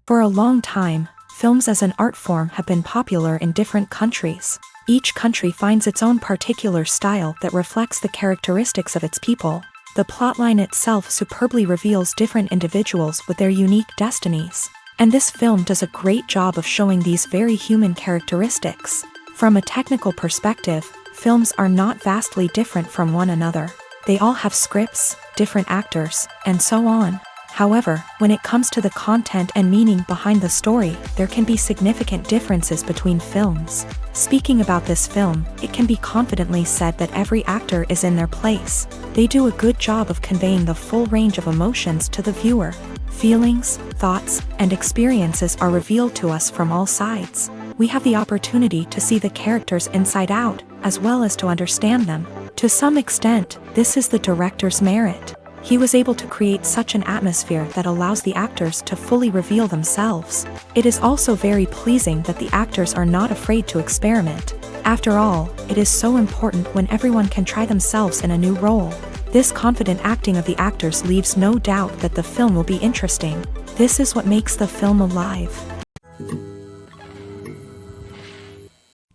For a long time, films as an art form have been popular in different countries. Each country finds its own particular style that reflects the characteristics of its people. The plotline itself superbly reveals different individuals with their unique destinies. And this film does a great job of showing these very human characteristics. From a technical perspective, films are not vastly different from one another. They all have scripts, different actors, and so on. However, when it comes to the content and meaning behind the story, there can be significant differences between films. Speaking about this film, it can be confidently said that every actor is in their place. They do a good job of conveying the full range of emotions to the viewer. Feelings, thoughts, and experiences are revealed to us from all sides. We have the opportunity to see the characters inside out, as well as to understand them. To some extent, this is the director's merit. He was able to create such an atmosphere that allows the actors to fully reveal themselves. It is also very pleasing that the actors are not afraid to experiment. After all, it is so important when everyone can try themselves in a new role. This confident acting of the actors leaves no doubt that the film will be interesting. This is what makes the film alive.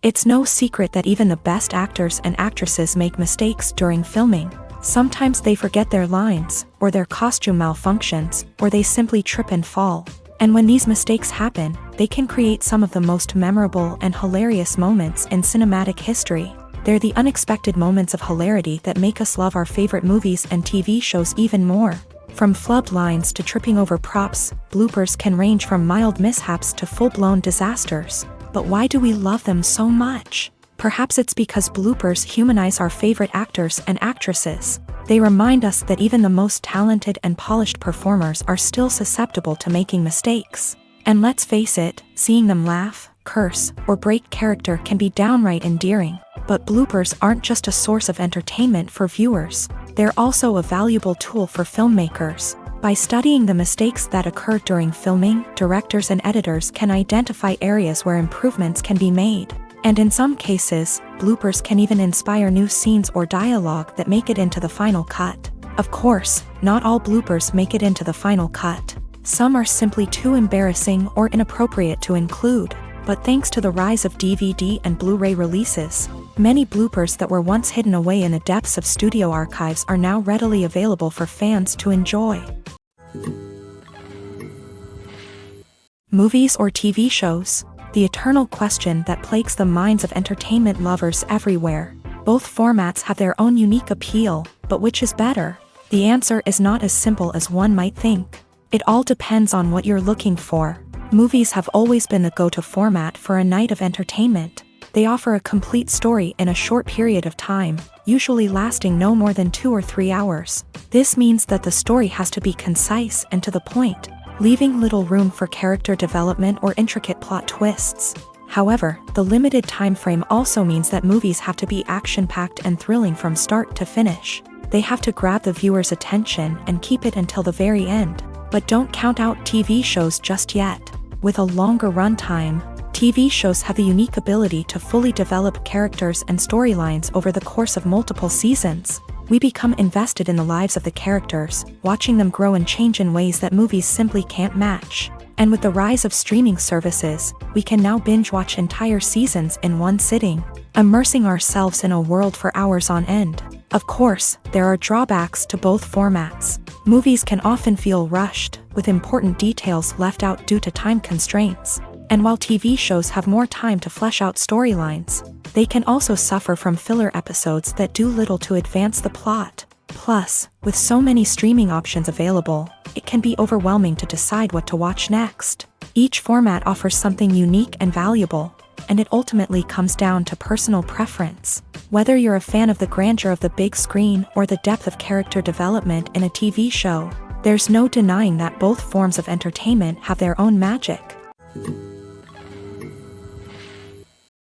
It's no secret that even the best actors and actresses make mistakes during filming. Sometimes they forget their lines, or their costume malfunctions, or they simply trip and fall. And when these mistakes happen, they can create some of the most memorable and hilarious moments in cinematic history. They're the unexpected moments of hilarity that make us love our favorite movies and TV shows even more. From flubbed lines to tripping over props, bloopers can range from mild mishaps to full-blown disasters. But why do we love them so much? Perhaps it's because bloopers humanize our favorite actors and actresses. They remind us that even the most talented and polished performers are still susceptible to making mistakes. And let's face it, seeing them laugh, curse, or break character can be downright endearing. But bloopers aren't just a source of entertainment for viewers. They're also a valuable tool for filmmakers. By studying the mistakes that occur during filming, directors and editors can identify areas where improvements can be made. And in some cases, bloopers can even inspire new scenes or dialogue that make it into the final cut. Of course, not all bloopers make it into the final cut. Some are simply too embarrassing or inappropriate to include. But thanks to the rise of DVD and Blu-ray releases, many bloopers that were once hidden away in the depths of studio archives are now readily available for fans to enjoy. Movies or TV shows? The eternal question that plagues the minds of entertainment lovers everywhere. Both formats have their own unique appeal, but which is better? The answer is not as simple as one might think. It all depends on what you're looking for. Movies have always been the go-to format for a night of entertainment. They offer a complete story in a short period of time, usually lasting no more than 2 or 3 hours. This means that the story has to be concise and to the point, leaving little room for character development or intricate plot twists. However, the limited time frame also means that movies have to be action-packed and thrilling from start to finish. They have to grab the viewer's attention and keep it until the very end. But don't count out TV shows just yet. With a longer runtime, TV shows have the unique ability to fully develop characters and storylines over the course of multiple seasons. We become invested in the lives of the characters, watching them grow and change in ways that movies simply can't match. And with the rise of streaming services, we can now binge-watch entire seasons in one sitting, immersing ourselves in a world for hours on end. Of course, there are drawbacks to both formats. Movies can often feel rushed, with important details left out due to time constraints. And while TV shows have more time to flesh out storylines, they can also suffer from filler episodes that do little to advance the plot. Plus, with so many streaming options available, it can be overwhelming to decide what to watch next. Each format offers something unique and valuable, and it ultimately comes down to personal preference. Whether you're a fan of the grandeur of the big screen or the depth of character development in a TV show, there's no denying that both forms of entertainment have their own magic.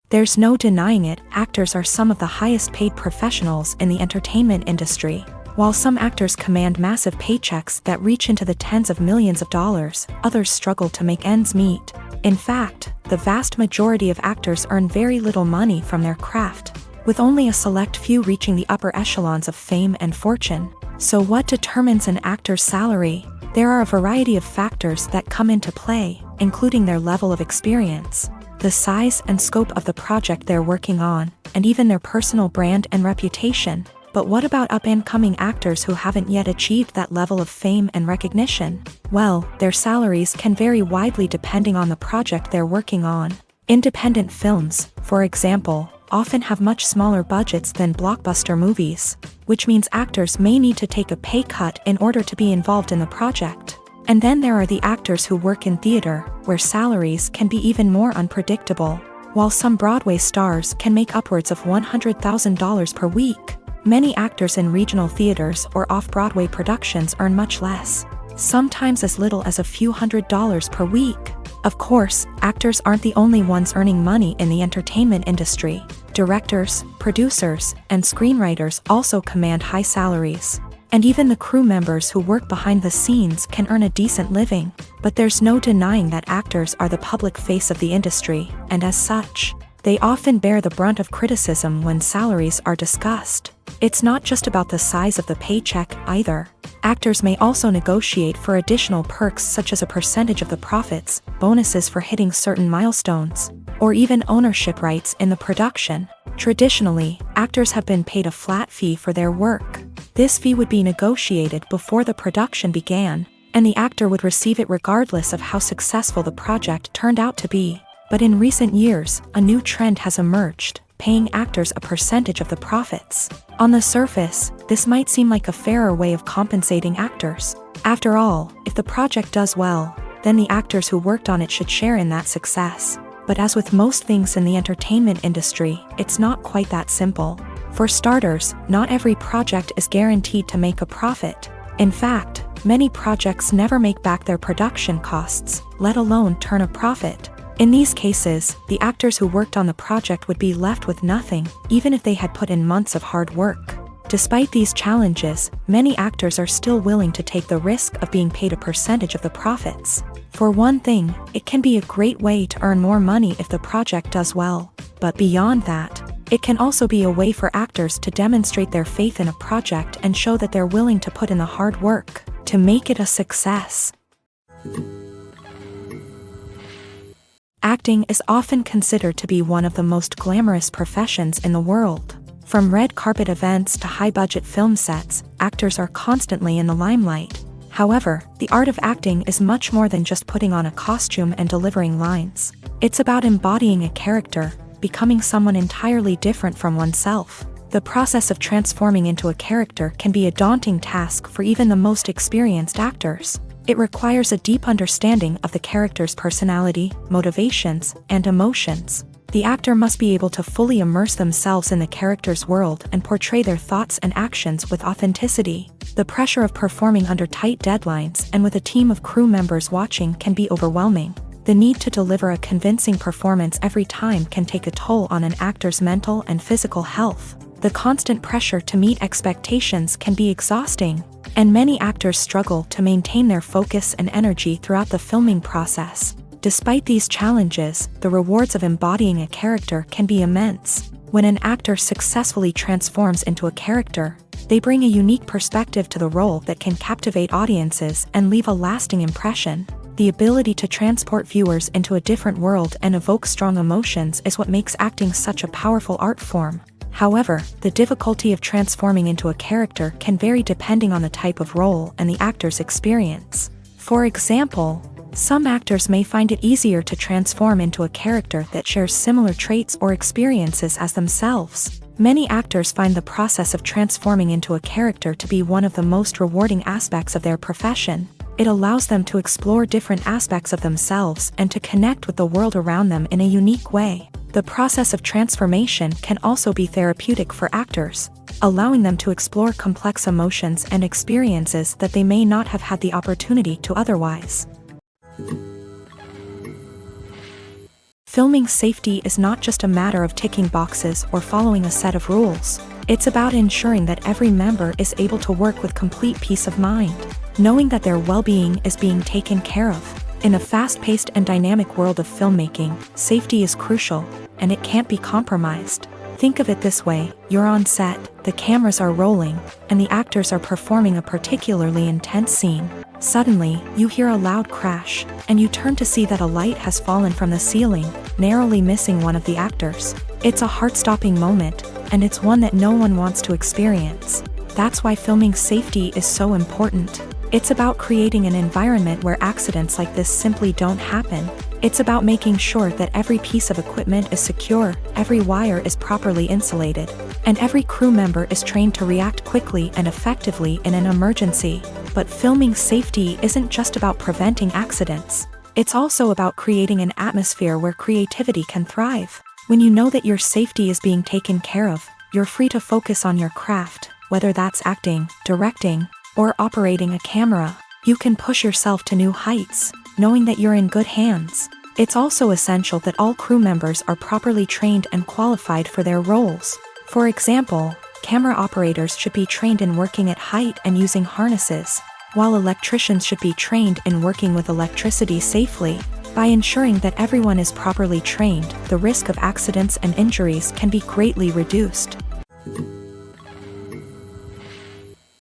There's no denying it, actors are some of the highest paid professionals in the entertainment industry. While some actors command massive paychecks that reach into the tens of millions of dollars, others struggle to make ends meet. In fact, the vast majority of actors earn very little money from their craft, with only a select few reaching the upper echelons of fame and fortune. So what determines an actor's salary? There are a variety of factors that come into play, including their level of experience, the size and scope of the project they're working on, and even their personal brand and reputation. But what about up-and-coming actors who haven't yet achieved that level of fame and recognition? Well, their salaries can vary widely depending on the project they're working on. Independent films, for example, often have much smaller budgets than blockbuster movies, which means actors may need to take a pay cut in order to be involved in the project. And then there are the actors who work in theater, where salaries can be even more unpredictable. While some Broadway stars can make upwards of $100,000 per week, many actors in regional theaters or off-Broadway productions earn much less, sometimes as little as a few $100s per week. Of course, actors aren't the only ones earning money in the entertainment industry. Directors, producers, and screenwriters also command high salaries. And even the crew members who work behind the scenes can earn a decent living. But there's no denying that actors are the public face of the industry, and as such, they often bear the brunt of criticism when salaries are discussed. It's not just about the size of the paycheck either. Actors may also negotiate for additional perks such as a percentage of the profits, bonuses for hitting certain milestones, or even ownership rights in the production. Traditionally, actors have been paid a flat fee for their work. This fee would be negotiated before the production began, and the actor would receive it regardless of how successful the project turned out to be. But in recent years, a new trend has emerged, paying actors a percentage of the profits. On the surface, this might seem like a fairer way of compensating actors. After all, if the project does well, then the actors who worked on it should share in that success. But as with most things in the entertainment industry, it's not quite that simple. For starters, not every project is guaranteed to make a profit. In fact, many projects never make back their production costs, let alone turn a profit. In these cases, the actors who worked on the project would be left with nothing, even if they had put in months of hard work. Despite these challenges, many actors are still willing to take the risk of being paid a percentage of the profits. For one thing, it can be a great way to earn more money if the project does well. But beyond that, it can also be a way for actors to demonstrate their faith in a project and show that they're willing to put in the hard work to make it a success. Acting is often considered to be one of the most glamorous professions in the world. From red carpet events to high-budget film sets, actors are constantly in the limelight. However, the art of acting is much more than just putting on a costume and delivering lines. It's about embodying a character, becoming someone entirely different from oneself. The process of transforming into a character can be a daunting task for even the most experienced actors. It requires a deep understanding of the character's personality, motivations, and emotions. The actor must be able to fully immerse themselves in the character's world and portray their thoughts and actions with authenticity. The pressure of performing under tight deadlines and with a team of crew members watching can be overwhelming. The need to deliver a convincing performance every time can take a toll on an actor's mental and physical health. The constant pressure to meet expectations can be exhausting, and many actors struggle to maintain their focus and energy throughout the filming process. Despite these challenges, the rewards of embodying a character can be immense. When an actor successfully transforms into a character, they bring a unique perspective to the role that can captivate audiences and leave a lasting impression. The ability to transport viewers into a different world and evoke strong emotions is what makes acting such a powerful art form. However, the difficulty of transforming into a character can vary depending on the type of role and the actor's experience. For example, some actors may find it easier to transform into a character that shares similar traits or experiences as themselves. Many actors find the process of transforming into a character to be one of the most rewarding aspects of their profession. It allows them to explore different aspects of themselves and to connect with the world around them in a unique way. The process of transformation can also be therapeutic for actors, allowing them to explore complex emotions and experiences that they may not have had the opportunity to otherwise. Filming safety is not just a matter of ticking boxes or following a set of rules. It's about ensuring that every member is able to work with complete peace of mind, knowing that their well-being is being taken care of. In a fast-paced and dynamic world of filmmaking, safety is crucial, and it can't be compromised. Think of it this way, you're on set, the cameras are rolling, and the actors are performing a particularly intense scene. Suddenly, you hear a loud crash, and you turn to see that a light has fallen from the ceiling, narrowly missing one of the actors. It's a heart-stopping moment, and it's one that no one wants to experience. That's why filming safety is so important. It's about creating an environment where accidents like this simply don't happen. It's about making sure that every piece of equipment is secure, every wire is properly insulated, and every crew member is trained to react quickly and effectively in an emergency. But filming safety isn't just about preventing accidents. It's also about creating an atmosphere where creativity can thrive. When you know that your safety is being taken care of, you're free to focus on your craft, whether that's acting, directing, or operating a camera. You can push yourself to new heights, knowing that you're in good hands. It's also essential that all crew members are properly trained and qualified for their roles. For example, camera operators should be trained in working at height and using harnesses, while electricians should be trained in working with electricity safely. By ensuring that everyone is properly trained, the risk of accidents and injuries can be greatly reduced.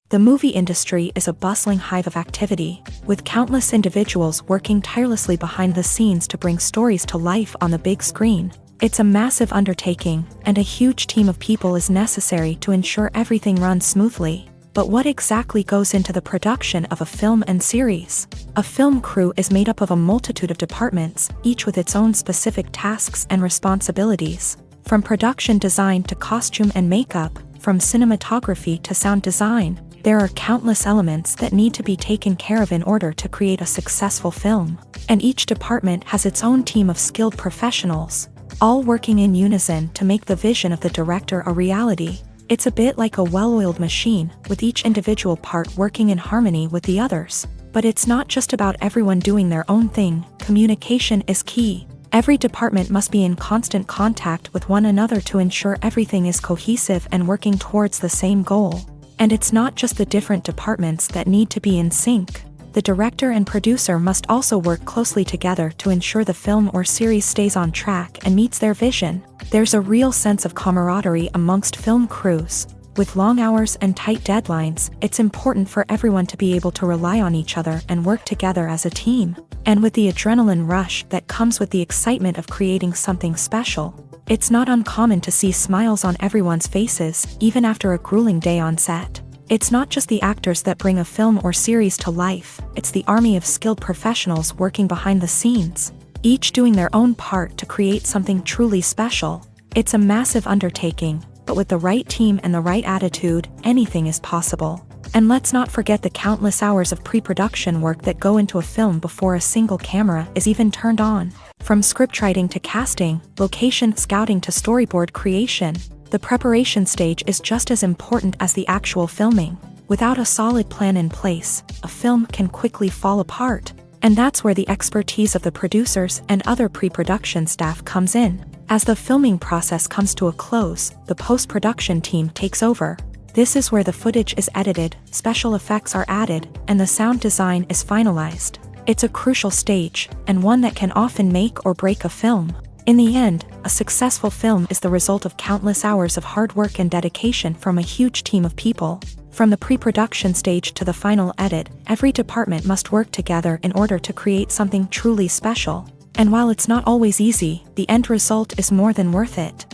The movie industry is a bustling hive of activity, with countless individuals working tirelessly behind the scenes to bring stories to life on the big screen. It's a massive undertaking, and a huge team of people is necessary to ensure everything runs smoothly. But what exactly goes into the production of a film and series? A film crew is made up of a multitude of departments, each with its own specific tasks and responsibilities. From production design to costume and makeup, from cinematography to sound design, there are countless elements that need to be taken care of in order to create a successful film. And each department has its own team of skilled professionals, all working in unison to make the vision of the director a reality. It's a bit like a well-oiled machine, with each individual part working in harmony with the others. But it's not just about everyone doing their own thing. Communication is key. Every department must be in constant contact with one another to ensure everything is cohesive and working towards the same goal. And it's not just the different departments that need to be in sync. The director and producer must also work closely together to ensure the film or series stays on track and meets their vision. There's a real sense of camaraderie amongst film crews. With long hours and tight deadlines, it's important for everyone to be able to rely on each other and work together as a team. And with the adrenaline rush that comes with the excitement of creating something special, it's not uncommon to see smiles on everyone's faces, even after a grueling day on set. It's not just the actors that bring a film or series to life, it's the army of skilled professionals working behind the scenes, each doing their own part to create something truly special. It's a massive undertaking, but with the right team and the right attitude, anything is possible. And let's not forget the countless hours of pre-production work that go into a film before a single camera is even turned on. From scriptwriting to casting, location scouting to storyboard creation, the preparation stage is just as important as the actual filming. Without a solid plan in place, a film can quickly fall apart. And that's where the expertise of the producers and other pre-production staff comes in. As the filming process comes to a close, the post-production team takes over. This is where the footage is edited, special effects are added, and the sound design is finalized. It's a crucial stage, and one that can often make or break a film. In the end, a successful film is the result of countless hours of hard work and dedication from a huge team of people. From the pre-production stage to the final edit, every department must work together in order to create something truly special. And while it's not always easy, the end result is more than worth it.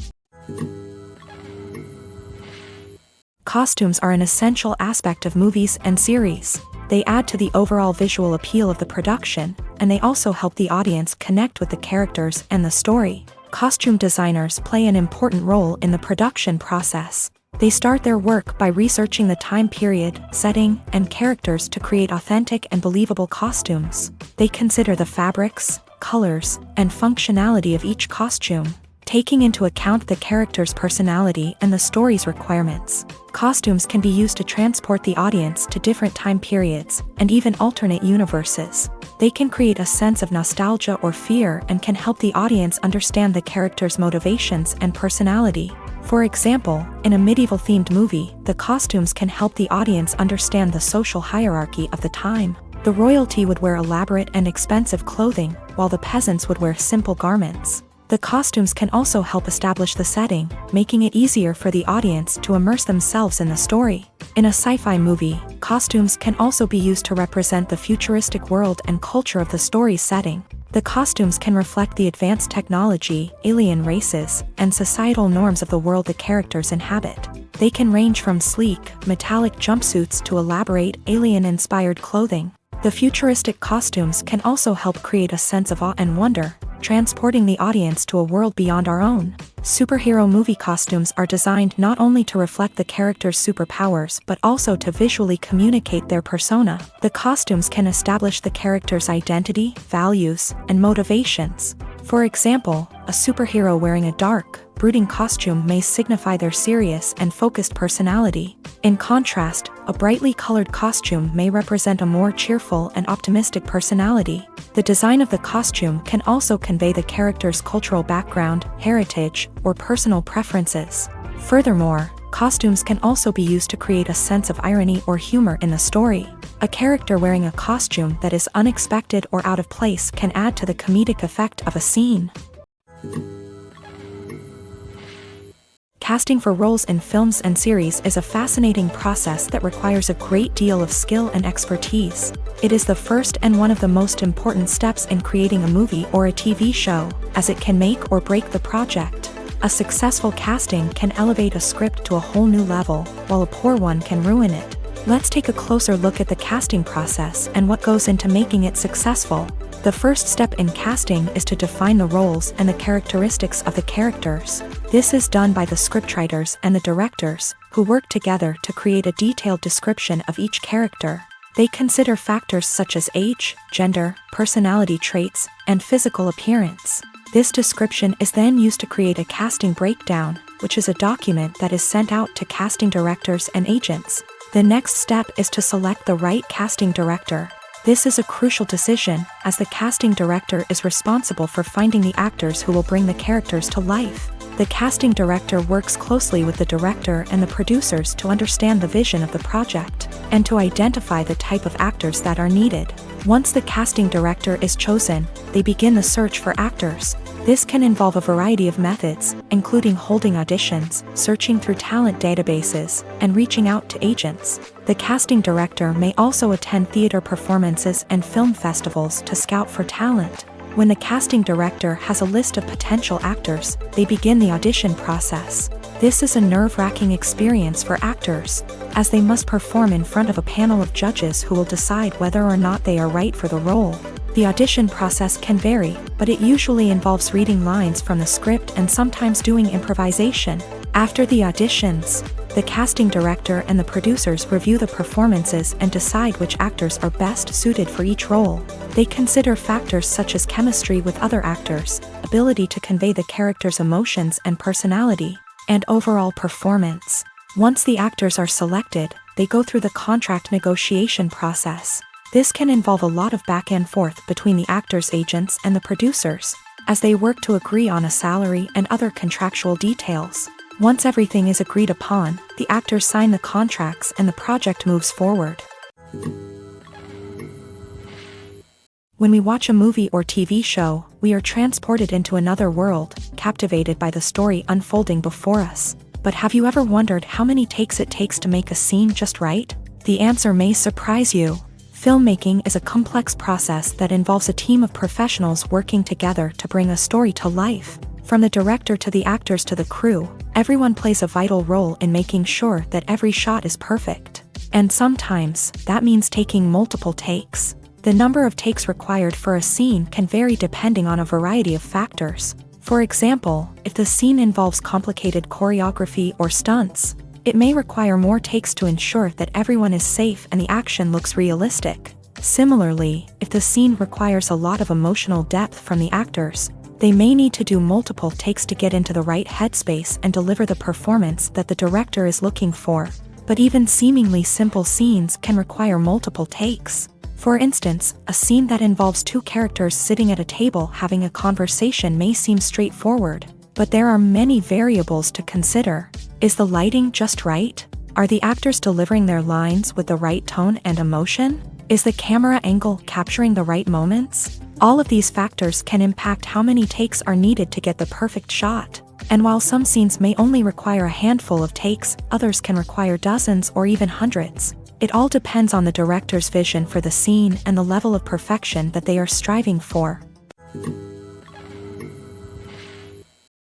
Costumes are an essential aspect of movies and series. They add to the overall visual appeal of the production, and they also help the audience connect with the characters and the story. Costume designers play an important role in the production process. They start their work by researching the time period, setting, and characters to create authentic and believable costumes. They consider the fabrics, colors, and functionality of each costume, taking into account the character's personality and the story's requirements. Costumes can be used to transport the audience to different time periods, and even alternate universes. They can create a sense of nostalgia or fear and can help the audience understand the character's motivations and personality. For example, in a medieval-themed movie, the costumes can help the audience understand the social hierarchy of the time. The royalty would wear elaborate and expensive clothing, while the peasants would wear simple garments. The costumes can also help establish the setting, making it easier for the audience to immerse themselves in the story. In a sci-fi movie, costumes can also be used to represent the futuristic world and culture of the story's setting. The costumes can reflect the advanced technology, alien races, and societal norms of the world the characters inhabit. They can range from sleek, metallic jumpsuits to elaborate, alien-inspired clothing. The futuristic costumes can also help create a sense of awe and wonder, transporting the audience to a world beyond our own. Superhero movie costumes are designed not only to reflect the character's superpowers but also to visually communicate their persona. The costumes can establish the character's identity, values, and motivations. For example, a superhero wearing a dark, brooding costume may signify their serious and focused personality. In contrast, a brightly colored costume may represent a more cheerful and optimistic personality. The design of the costume can also convey the character's cultural background, heritage, or personal preferences. Furthermore, costumes can also be used to create a sense of irony or humor in the story. A character wearing a costume that is unexpected or out of place can add to the comedic effect of a scene. Casting for roles in films and series is a fascinating process that requires a great deal of skill and expertise. It is the first and one of the most important steps in creating a movie or a TV show, as it can make or break the project. A successful casting can elevate a script to a whole new level, while a poor one can ruin it. Let's take a closer look at the casting process and what goes into making it successful. The first step in casting is to define the roles and the characteristics of the characters. This is done by the scriptwriters and the directors, who work together to create a detailed description of each character. They consider factors such as age, gender, personality traits, and physical appearance. This description is then used to create a casting breakdown, which is a document that is sent out to casting directors and agents. The next step is to select the right casting director. This is a crucial decision, as the casting director is responsible for finding the actors who will bring the characters to life. The casting director works closely with the director and the producers to understand the vision of the project, and to identify the type of actors that are needed. Once the casting director is chosen, they begin the search for actors. This can involve a variety of methods, including holding auditions, searching through talent databases, and reaching out to agents. The casting director may also attend theater performances and film festivals to scout for talent. When the casting director has a list of potential actors, they begin the audition process. This is a nerve-wracking experience for actors, as they must perform in front of a panel of judges who will decide whether or not they are right for the role. The audition process can vary, but it usually involves reading lines from the script and sometimes doing improvisation. After the auditions, the casting director and the producers review the performances and decide which actors are best suited for each role. They consider factors such as chemistry with other actors, ability to convey the character's emotions and personality, and overall performance. Once the actors are selected, they go through the contract negotiation process. This can involve a lot of back and forth between the actors' agents and the producers, as they work to agree on a salary and other contractual details. Once everything is agreed upon, the actors sign the contracts and the project moves forward. When we watch a movie or TV show, we are transported into another world, captivated by the story unfolding before us. But have you ever wondered how many takes it takes to make a scene just right? The answer may surprise you. Filmmaking is a complex process that involves a team of professionals working together to bring a story to life. From the director to the actors to the crew, everyone plays a vital role in making sure that every shot is perfect. And sometimes, that means taking multiple takes. The number of takes required for a scene can vary depending on a variety of factors. For example, if the scene involves complicated choreography or stunts, it may require more takes to ensure that everyone is safe and the action looks realistic. Similarly, if the scene requires a lot of emotional depth from the actors, they may need to do multiple takes to get into the right headspace and deliver the performance that the director is looking for. But even seemingly simple scenes can require multiple takes. For instance, a scene that involves two characters sitting at a table having a conversation may seem straightforward, but there are many variables to consider. Is the lighting just right? Are the actors delivering their lines with the right tone and emotion? Is the camera angle capturing the right moments? All of these factors can impact how many takes are needed to get the perfect shot. And while some scenes may only require a handful of takes, others can require dozens or even hundreds. It all depends on the director's vision for the scene and the level of perfection that they are striving for.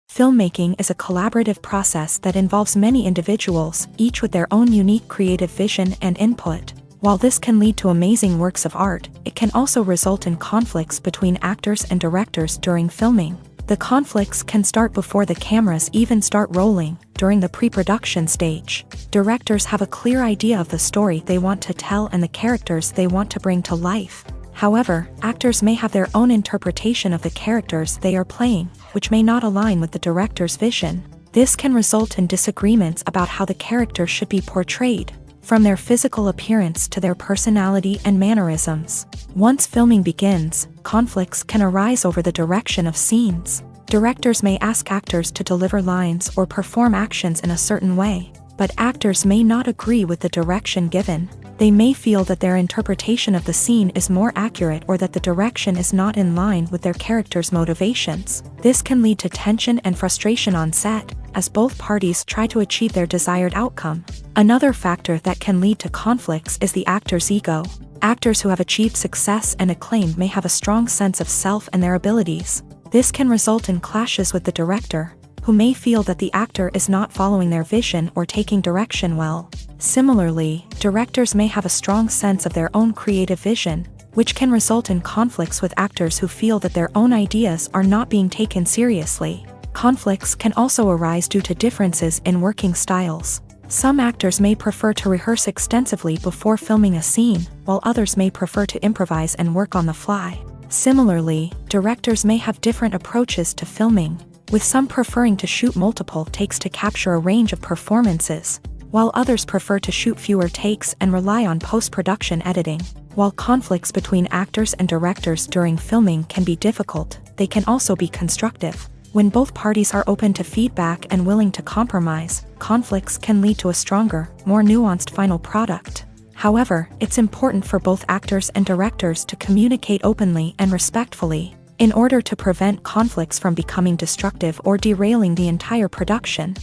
Filmmaking is a collaborative process that involves many individuals, each with their own unique creative vision and input. While this can lead to amazing works of art, it can also result in conflicts between actors and directors during filming. The conflicts can start before the cameras even start rolling, during the pre-production stage. Directors have a clear idea of the story they want to tell and the characters they want to bring to life. However, actors may have their own interpretation of the characters they are playing, which may not align with the director's vision. This can result in disagreements about how the character should be portrayed, from their physical appearance to their personality and mannerisms. Once filming begins, conflicts can arise over the direction of scenes. Directors may ask actors to deliver lines or perform actions in a certain way, but actors may not agree with the direction given. They may feel that their interpretation of the scene is more accurate or that the direction is not in line with their character's motivations. This can lead to tension and frustration on set, as both parties try to achieve their desired outcome. Another factor that can lead to conflicts is the actor's ego. Actors who have achieved success and acclaim may have a strong sense of self and their abilities. This can result in clashes with the director, who may feel that the actor is not following their vision or taking direction well. Similarly, directors may have a strong sense of their own creative vision, which can result in conflicts with actors who feel that their own ideas are not being taken seriously. Conflicts can also arise due to differences in working styles. Some actors may prefer to rehearse extensively before filming a scene, while others may prefer to improvise and work on the fly. Similarly, directors may have different approaches to filming, with some preferring to shoot multiple takes to capture a range of performances, while others prefer to shoot fewer takes and rely on post-production editing. While conflicts between actors and directors during filming can be difficult, they can also be constructive. When both parties are open to feedback and willing to compromise, conflicts can lead to a stronger, more nuanced final product. However, it's important for both actors and directors to communicate openly and respectfully, in order to prevent conflicts from becoming destructive or derailing the entire production.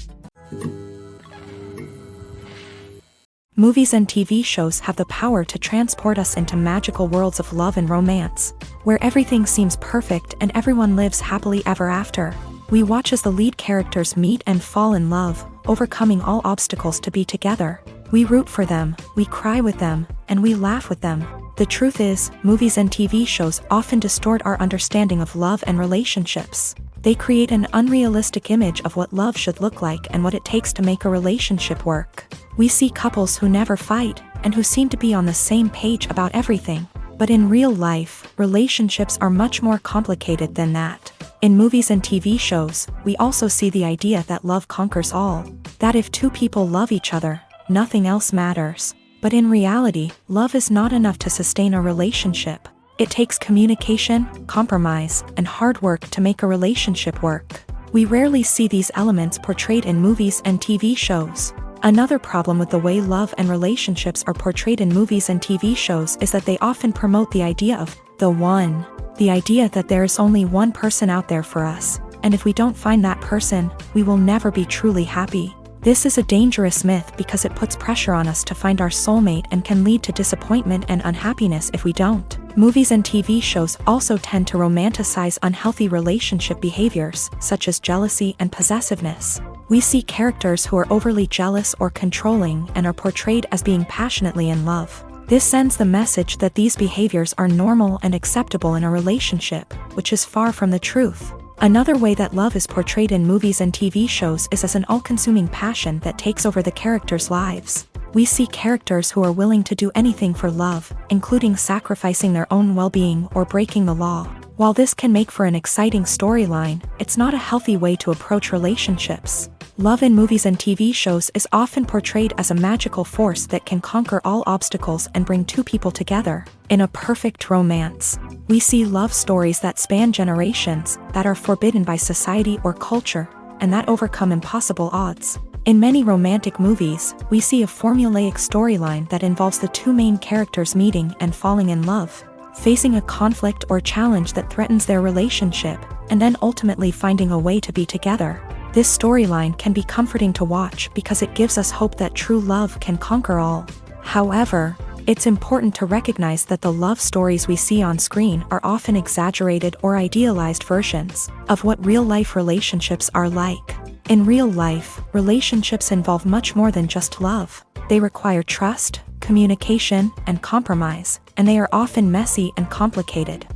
Movies and TV shows have the power to transport us into magical worlds of love and romance, where everything seems perfect and everyone lives happily ever after. We watch as the lead characters meet and fall in love, overcoming all obstacles to be together. We root for them, we cry with them, and we laugh with them. The truth is, movies and TV shows often distort our understanding of love and relationships. They create an unrealistic image of what love should look like and what it takes to make a relationship work. We see couples who never fight, and who seem to be on the same page about everything. But in real life, relationships are much more complicated than that. In movies and TV shows, we also see the idea that love conquers all. That if two people love each other, nothing else matters. But in reality, love is not enough to sustain a relationship. It takes communication, compromise, and hard work to make a relationship work. We rarely see these elements portrayed in movies and TV shows. Another problem with the way love and relationships are portrayed in movies and TV shows is that they often promote the idea of the one. The idea that there is only one person out there for us, and if we don't find that person, we will never be truly happy. This is a dangerous myth because it puts pressure on us to find our soulmate and can lead to disappointment and unhappiness if we don't. Movies and TV shows also tend to romanticize unhealthy relationship behaviors, such as jealousy and possessiveness. We see characters who are overly jealous or controlling and are portrayed as being passionately in love. This sends the message that these behaviors are normal and acceptable in a relationship, which is far from the truth. Another way that love is portrayed in movies and TV shows is as an all-consuming passion that takes over the characters' lives. We see characters who are willing to do anything for love, including sacrificing their own well-being or breaking the law. While this can make for an exciting storyline, it's not a healthy way to approach relationships. Love in movies and TV shows is often portrayed as a magical force that can conquer all obstacles and bring two people together in a perfect romance. We see love stories that span generations, that are forbidden by society or culture, and that overcome impossible odds. In many romantic movies, we see a formulaic storyline that involves the two main characters meeting and falling in love, facing a conflict or challenge that threatens their relationship, and then ultimately finding a way to be together. This storyline can be comforting to watch because it gives us hope that true love can conquer all. However, it's important to recognize that the love stories we see on screen are often exaggerated or idealized versions of what real-life relationships are like. In real life, relationships involve much more than just love. They require trust, communication, and compromise, and they are often messy and complicated.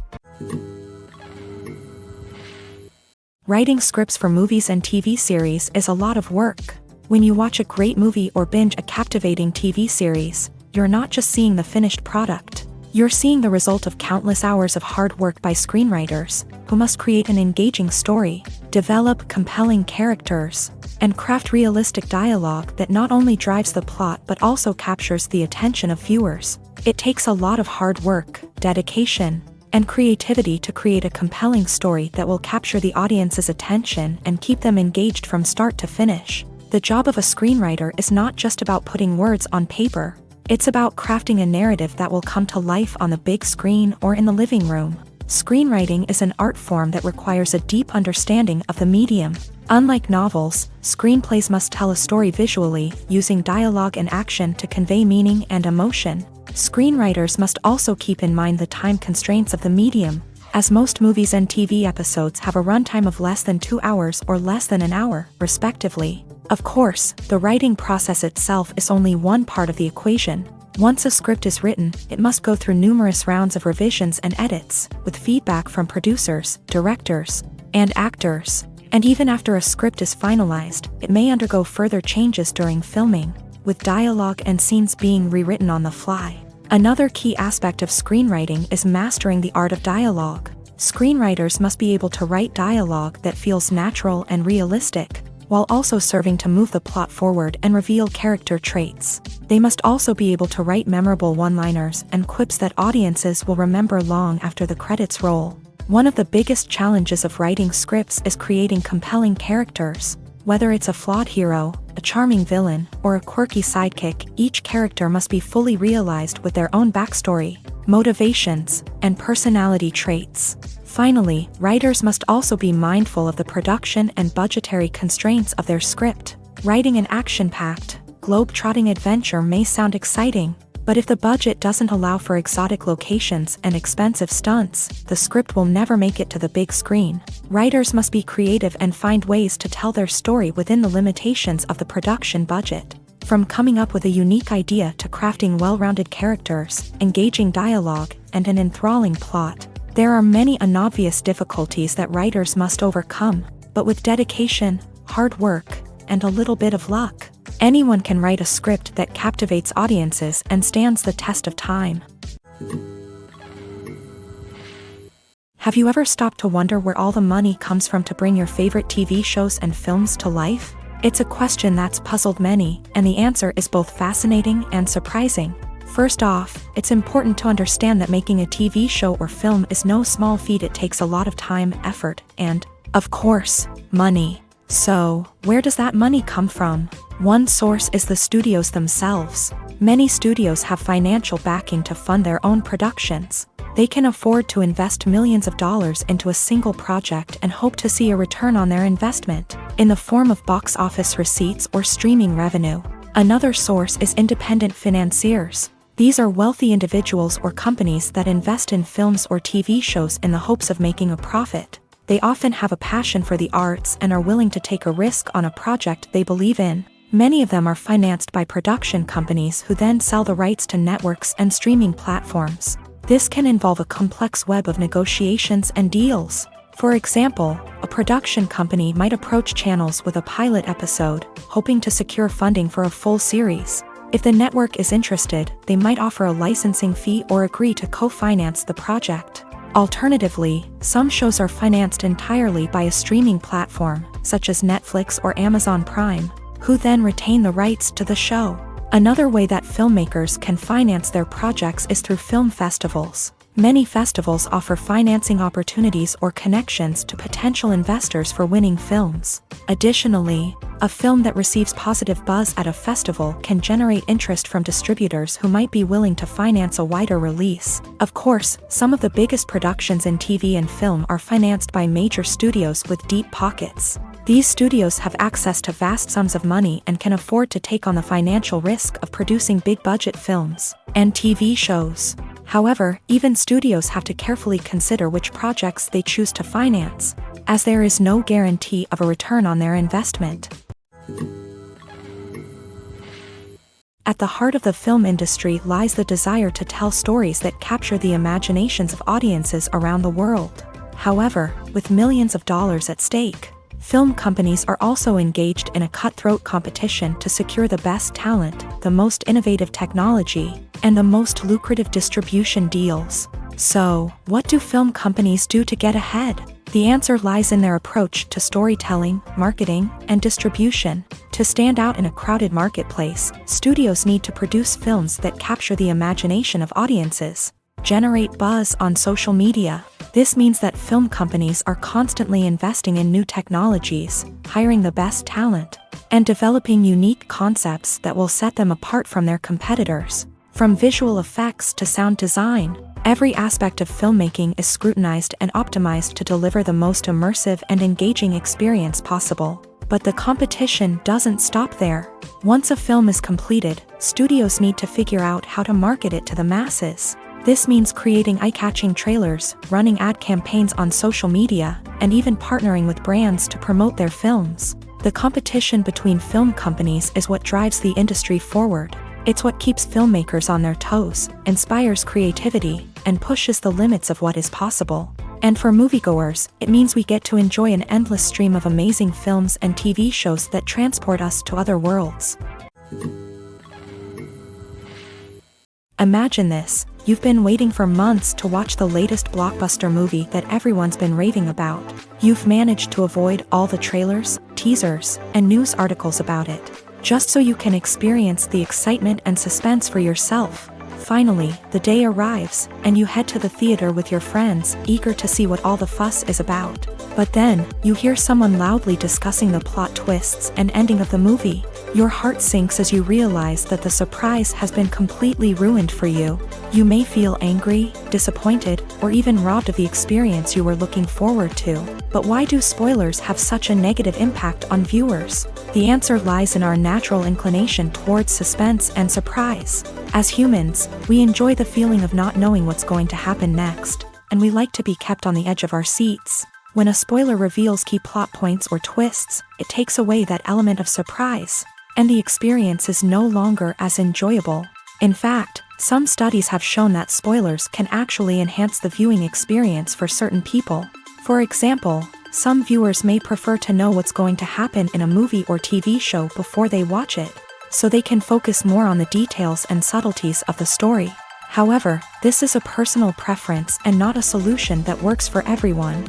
Writing scripts for movies and TV series is a lot of work. When you watch a great movie or binge a captivating TV series, you're not just seeing the finished product. You're seeing the result of countless hours of hard work by screenwriters, who must create an engaging story, develop compelling characters, and craft realistic dialogue that not only drives the plot but also captures the attention of viewers. It takes a lot of hard work, dedication, and creativity to create a compelling story that will capture the audience's attention and keep them engaged from start to finish. The job of a screenwriter is not just about putting words on paper. It's about crafting a narrative that will come to life on the big screen or in the living room. Screenwriting is an art form that requires a deep understanding of the medium. Unlike novels, screenplays must tell a story visually, using dialogue and action to convey meaning and emotion. Screenwriters must also keep in mind the time constraints of the medium, as most movies and TV episodes have a runtime of less than 2 hours or less than an hour, respectively. Of course, the writing process itself is only one part of the equation. Once a script is written, it must go through numerous rounds of revisions and edits, with feedback from producers, directors, and actors. And even after a script is finalized, it may undergo further changes during filming, with dialogue and scenes being rewritten on the fly. Another key aspect of screenwriting is mastering the art of dialogue. Screenwriters must be able to write dialogue that feels natural and realistic, while also serving to move the plot forward and reveal character traits. They must also be able to write memorable one-liners and quips that audiences will remember long after the credits roll. One of the biggest challenges of writing scripts is creating compelling characters. Whether it's a flawed hero, a charming villain, or a quirky sidekick, each character must be fully realized with their own backstory, motivations, and personality traits. Finally, writers must also be mindful of the production and budgetary constraints of their script. Writing an action-packed, globe-trotting adventure may sound exciting, but if the budget doesn't allow for exotic locations and expensive stunts, the script will never make it to the big screen. Writers must be creative and find ways to tell their story within the limitations of the production budget. From coming up with a unique idea to crafting well-rounded characters, engaging dialogue, and an enthralling plot, there are many unobvious difficulties that writers must overcome, but with dedication, hard work, and a little bit of luck, anyone can write a script that captivates audiences and stands the test of time. Have you ever stopped to wonder where all the money comes from to bring your favorite TV shows and films to life? It's a question that's puzzled many, and the answer is both fascinating and surprising. First off, it's important to understand that making a TV show or film is no small feat. It takes a lot of time, effort, and, of course, money. So, where does that money come from? One source is the studios themselves. Many studios have financial backing to fund their own productions. They can afford to invest millions of dollars into a single project and hope to see a return on their investment, in the form of box office receipts or streaming revenue. Another source is independent financiers. These are wealthy individuals or companies that invest in films or TV shows in the hopes of making a profit. They often have a passion for the arts and are willing to take a risk on a project they believe in. Many of them are financed by production companies who then sell the rights to networks and streaming platforms. This can involve a complex web of negotiations and deals. For example, a production company might approach channels with a pilot episode, hoping to secure funding for a full series. If the network is interested, they might offer a licensing fee or agree to co-finance the project. Alternatively, some shows are financed entirely by a streaming platform, such as Netflix or Amazon Prime, who then retain the rights to the show. Another way that filmmakers can finance their projects is through film festivals. Many festivals offer financing opportunities or connections to potential investors for winning films. Additionally, a film that receives positive buzz at a festival can generate interest from distributors who might be willing to finance a wider release. Of course, some of the biggest productions in TV and film are financed by major studios with deep pockets. These studios have access to vast sums of money and can afford to take on the financial risk of producing big-budget films and TV shows. However, even studios have to carefully consider which projects they choose to finance, as there is no guarantee of a return on their investment. At the heart of the film industry lies the desire to tell stories that capture the imaginations of audiences around the world. However, with millions of dollars at stake, film companies are also engaged in a cutthroat competition to secure the best talent, the most innovative technology, and the most lucrative distribution deals. So, what do film companies do to get ahead? The answer lies in their approach to storytelling, marketing, and distribution. To stand out in a crowded marketplace, studios need to produce films that capture the imagination of audiences, generate buzz on social media. This means that film companies are constantly investing in new technologies, hiring the best talent, and developing unique concepts that will set them apart from their competitors. From visual effects to sound design, every aspect of filmmaking is scrutinized and optimized to deliver the most immersive and engaging experience possible. But the competition doesn't stop there. Once a film is completed, studios need to figure out how to market it to the masses. This means creating eye-catching trailers, running ad campaigns on social media, and even partnering with brands to promote their films. The competition between film companies is what drives the industry forward. It's what keeps filmmakers on their toes, inspires creativity, and pushes the limits of what is possible. And for moviegoers, it means we get to enjoy an endless stream of amazing films and TV shows that transport us to other worlds. Imagine this. You've been waiting for months to watch the latest blockbuster movie that everyone's been raving about. You've managed to avoid all the trailers, teasers, and news articles about it, just so you can experience the excitement and suspense for yourself. Finally, the day arrives, and you head to the theater with your friends, eager to see what all the fuss is about. But then, you hear someone loudly discussing the plot twists and ending of the movie. Your heart sinks as you realize that the surprise has been completely ruined for you. You may feel angry, disappointed, or even robbed of the experience you were looking forward to. But why do spoilers have such a negative impact on viewers? The answer lies in our natural inclination towards suspense and surprise. As humans, we enjoy the feeling of not knowing what's going to happen next, and we like to be kept on the edge of our seats. When a spoiler reveals key plot points or twists, it takes away that element of surprise, and the experience is no longer as enjoyable. In fact, some studies have shown that spoilers can actually enhance the viewing experience for certain people. For example, some viewers may prefer to know what's going to happen in a movie or TV show before they watch it, so they can focus more on the details and subtleties of the story. However, this is a personal preference and not a solution that works for everyone.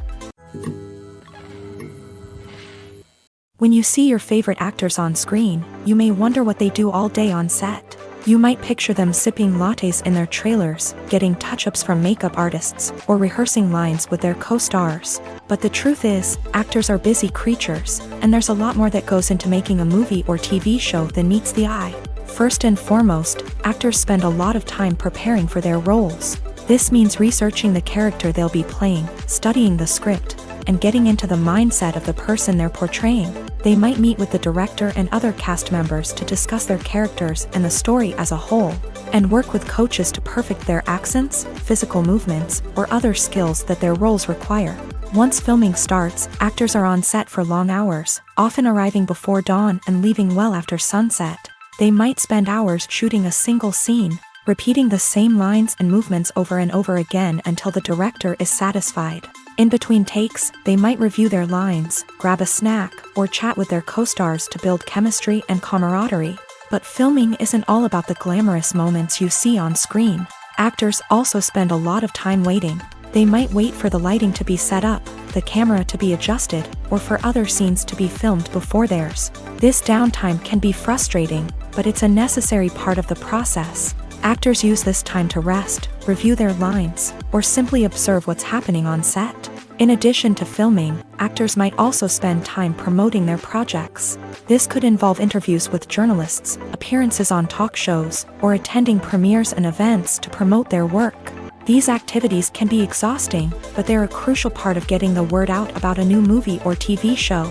When you see your favorite actors on screen, you may wonder what they do all day on set. You might picture them sipping lattes in their trailers, getting touch-ups from makeup artists, or rehearsing lines with their co-stars. But the truth is, actors are busy creatures, and there's a lot more that goes into making a movie or TV show than meets the eye. First and foremost, actors spend a lot of time preparing for their roles. This means researching the character they'll be playing, studying the script, and getting into the mindset of the person they're portraying. They might meet with the director and other cast members to discuss their characters and the story as a whole, and work with coaches to perfect their accents, physical movements, or other skills that their roles require. Once filming starts, actors are on set for long hours, often arriving before dawn and leaving well after sunset. They might spend hours shooting a single scene, repeating the same lines and movements over and over again until the director is satisfied. In between takes, they might review their lines, grab a snack, or chat with their co-stars to build chemistry and camaraderie. But filming isn't all about the glamorous moments you see on screen. Actors also spend a lot of time waiting. They might wait for the lighting to be set up, the camera to be adjusted, or for other scenes to be filmed before theirs. This downtime can be frustrating, but it's a necessary part of the process. Actors use this time to rest, review their lines, or simply observe what's happening on set. In addition to filming, actors might also spend time promoting their projects. This could involve interviews with journalists, appearances on talk shows, or attending premieres and events to promote their work. These activities can be exhausting, but they're a crucial part of getting the word out about a new movie or TV show.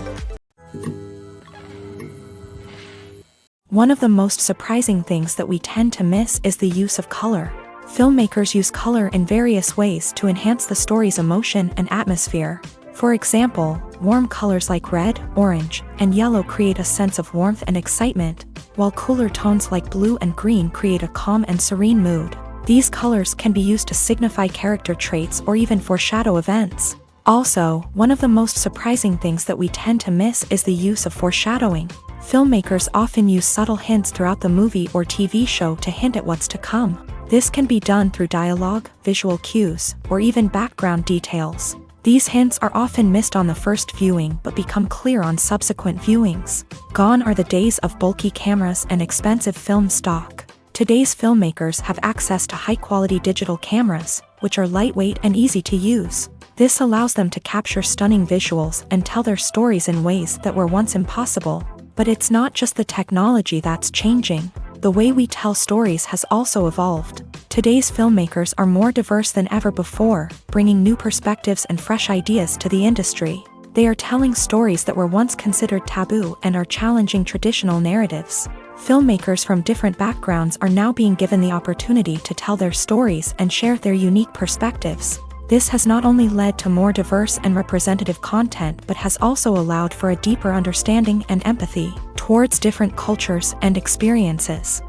One of the most surprising things that we tend to miss is the use of color. Filmmakers use color in various ways to enhance the story's emotion and atmosphere. For example, warm colors like red, orange, and yellow create a sense of warmth and excitement, while cooler tones like blue and green create a calm and serene mood. These colors can be used to signify character traits or even foreshadow events. Also, one of the most surprising things that we tend to miss is the use of foreshadowing. Filmmakers often use subtle hints throughout the movie or TV show to hint at what's to come. This can be done through dialogue, visual cues, or even background details. These hints are often missed on the first viewing but become clear on subsequent viewings. Gone are the days of bulky cameras and expensive film stock. Today's filmmakers have access to high-quality digital cameras, which are lightweight and easy to use. This allows them to capture stunning visuals and tell their stories in ways that were once impossible. But it's not just the technology that's changing. The way we tell stories has also evolved. Today's filmmakers are more diverse than ever before, bringing new perspectives and fresh ideas to the industry. They are telling stories that were once considered taboo and are challenging traditional narratives. Filmmakers from different backgrounds are now being given the opportunity to tell their stories and share their unique perspectives. This has not only led to more diverse and representative content but has also allowed for a deeper understanding and empathy towards different cultures and experiences.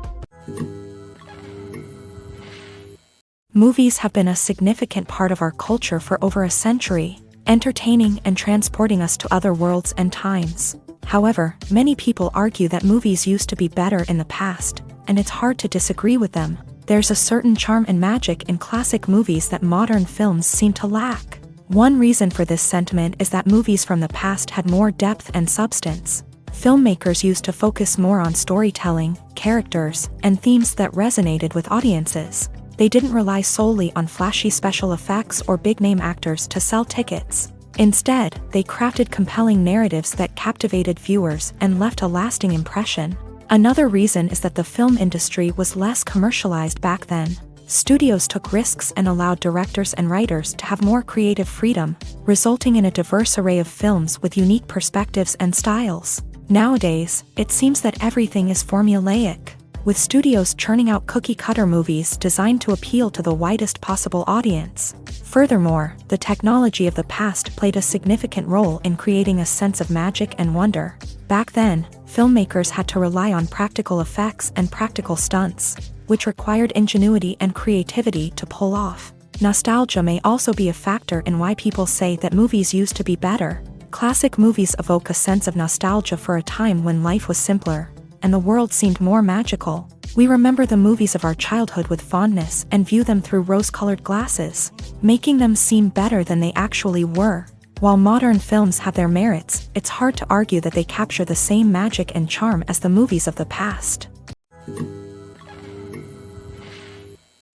Movies have been a significant part of our culture for over a century, entertaining and transporting us to other worlds and times. However, many people argue that movies used to be better in the past, and it's hard to disagree with them. There's a certain charm and magic in classic movies that modern films seem to lack. One reason for this sentiment is that movies from the past had more depth and substance. Filmmakers used to focus more on storytelling, characters, and themes that resonated with audiences. They didn't rely solely on flashy special effects or big-name actors to sell tickets. Instead, they crafted compelling narratives that captivated viewers and left a lasting impression. Another reason is that the film industry was less commercialized back then. Studios took risks and allowed directors and writers to have more creative freedom, resulting in a diverse array of films with unique perspectives and styles. Nowadays, it seems that everything is formulaic, with studios churning out cookie-cutter movies designed to appeal to the widest possible audience. Furthermore, the technology of the past played a significant role in creating a sense of magic and wonder. Back then, filmmakers had to rely on practical effects and practical stunts, which required ingenuity and creativity to pull off. Nostalgia may also be a factor in why people say that movies used to be better. Classic movies evoke a sense of nostalgia for a time when life was simpler, and the world seemed more magical. We remember the movies of our childhood with fondness and view them through rose-colored glasses, making them seem better than they actually were. While modern films have their merits, it's hard to argue that they capture the same magic and charm as the movies of the past.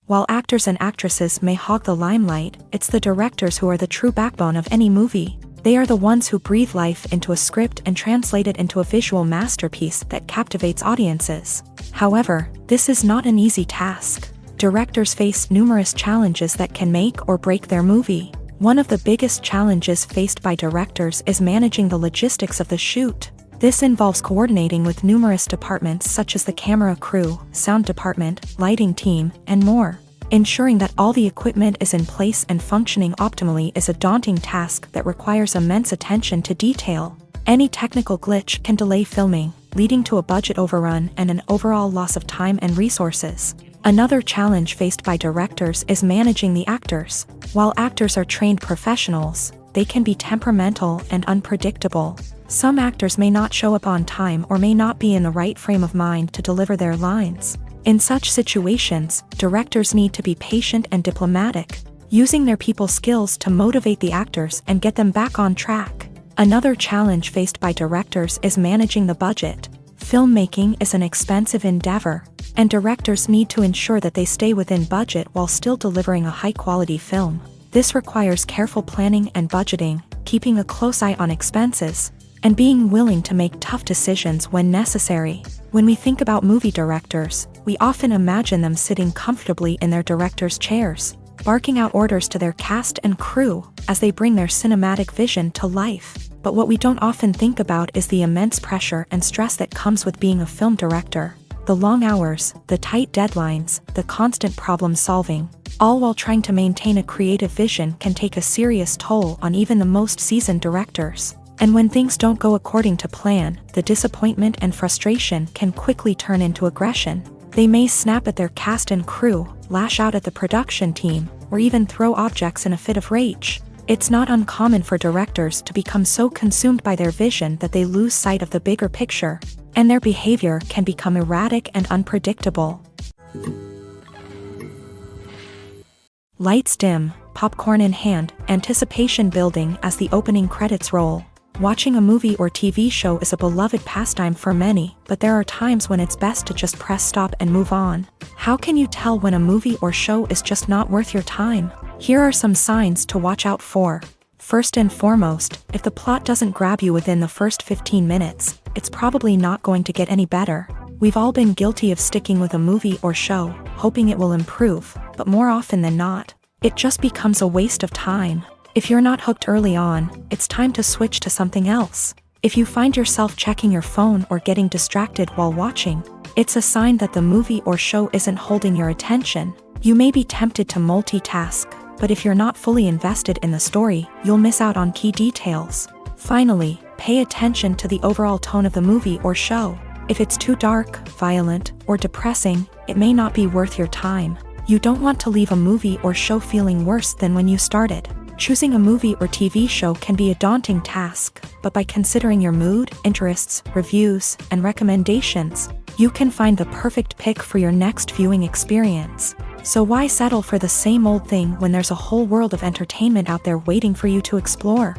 While actors and actresses may hog the limelight, it's the directors who are the true backbone of any movie. They are the ones who breathe life into a script and translate it into a visual masterpiece that captivates audiences. However, this is not an easy task. Directors face numerous challenges that can make or break their movie. One of the biggest challenges faced by directors is managing the logistics of the shoot. This involves coordinating with numerous departments such as the camera crew, sound department, lighting team, and more. Ensuring that all the equipment is in place and functioning optimally is a daunting task that requires immense attention to detail. Any technical glitch can delay filming, leading to a budget overrun and an overall loss of time and resources. Another challenge faced by directors is managing the actors. While actors are trained professionals, they can be temperamental and unpredictable. Some actors may not show up on time or may not be in the right frame of mind to deliver their lines. In such situations, directors need to be patient and diplomatic, using their people skills to motivate the actors and get them back on track. Another challenge faced by directors is managing the budget. Filmmaking is an expensive endeavor. And directors need to ensure that they stay within budget while still delivering a high-quality film. This requires careful planning and budgeting, keeping a close eye on expenses, and being willing to make tough decisions when necessary. When we think about movie directors, we often imagine them sitting comfortably in their director's chairs, barking out orders to their cast and crew as they bring their cinematic vision to life. But what we don't often think about is the immense pressure and stress that comes with being a film director. The long hours, the tight deadlines, the constant problem solving, all while trying to maintain a creative vision can take a serious toll on even the most seasoned directors. And when things don't go according to plan, the disappointment and frustration can quickly turn into aggression. They may snap at their cast and crew, lash out at the production team, or even throw objects in a fit of rage. It's not uncommon for directors to become so consumed by their vision that they lose sight of the bigger picture, and their behavior can become erratic and unpredictable. Lights dim, popcorn in hand, anticipation building as the opening credits roll. Watching a movie or TV show is a beloved pastime for many, but there are times when it's best to just press stop and move on. How can you tell when a movie or show is just not worth your time? Here are some signs to watch out for. First and foremost, if the plot doesn't grab you within the first 15 minutes, it's probably not going to get any better. We've all been guilty of sticking with a movie or show, hoping it will improve, but more often than not, it just becomes a waste of time. If you're not hooked early on, it's time to switch to something else. If you find yourself checking your phone or getting distracted while watching, it's a sign that the movie or show isn't holding your attention. You may be tempted to multitask, but if you're not fully invested in the story, you'll miss out on key details. Finally, pay attention to the overall tone of the movie or show. If it's too dark, violent, or depressing, it may not be worth your time. You don't want to leave a movie or show feeling worse than when you started. Choosing a movie or TV show can be a daunting task, but by considering your mood, interests, reviews, and recommendations, you can find the perfect pick for your next viewing experience. So why settle for the same old thing when there's a whole world of entertainment out there waiting for you to explore?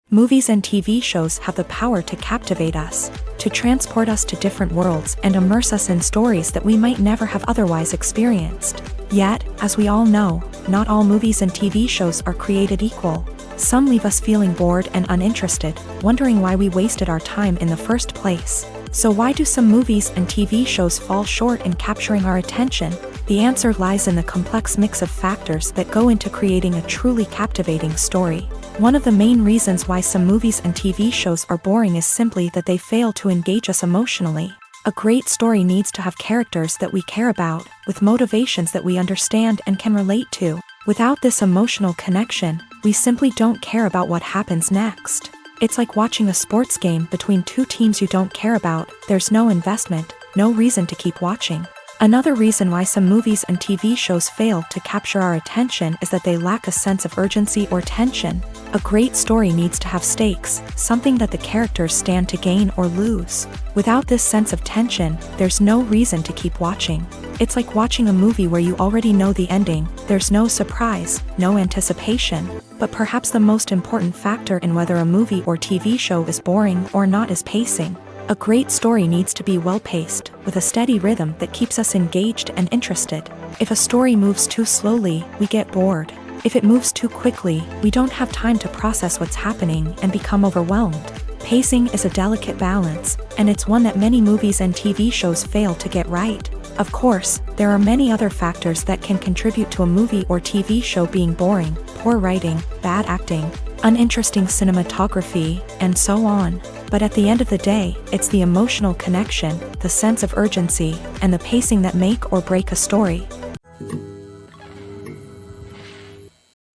Movies and TV shows have the power to captivate us, to transport us to different worlds and immerse us in stories that we might never have otherwise experienced. Yet, as we all know, not all movies and TV shows are created equal. Some leave us feeling bored and uninterested, wondering why we wasted our time in the first place. So why do some movies and TV shows fall short in capturing our attention? The answer lies in the complex mix of factors that go into creating a truly captivating story. One of the main reasons why some movies and TV shows are boring is simply that they fail to engage us emotionally. A great story needs to have characters that we care about, with motivations that we understand and can relate to. Without this emotional connection, we simply don't care about what happens next. It's like watching a sports game between two teams you don't care about. There's no investment, no reason to keep watching. Another reason why some movies and TV shows fail to capture our attention is that they lack a sense of urgency or tension. A great story needs to have stakes, something that the characters stand to gain or lose. Without this sense of tension, there's no reason to keep watching. It's like watching a movie where you already know the ending. There's no surprise, no anticipation. But perhaps the most important factor in whether a movie or TV show is boring or not is pacing. A great story needs to be well-paced, with a steady rhythm that keeps us engaged and interested. If a story moves too slowly, we get bored. If it moves too quickly, we don't have time to process what's happening and become overwhelmed. Pacing is a delicate balance, and it's one that many movies and TV shows fail to get right. Of course, there are many other factors that can contribute to a movie or TV show being boring: poor writing, bad acting, uninteresting cinematography, and so on. But at the end of the day, it's the emotional connection, the sense of urgency, and the pacing that make or break a story.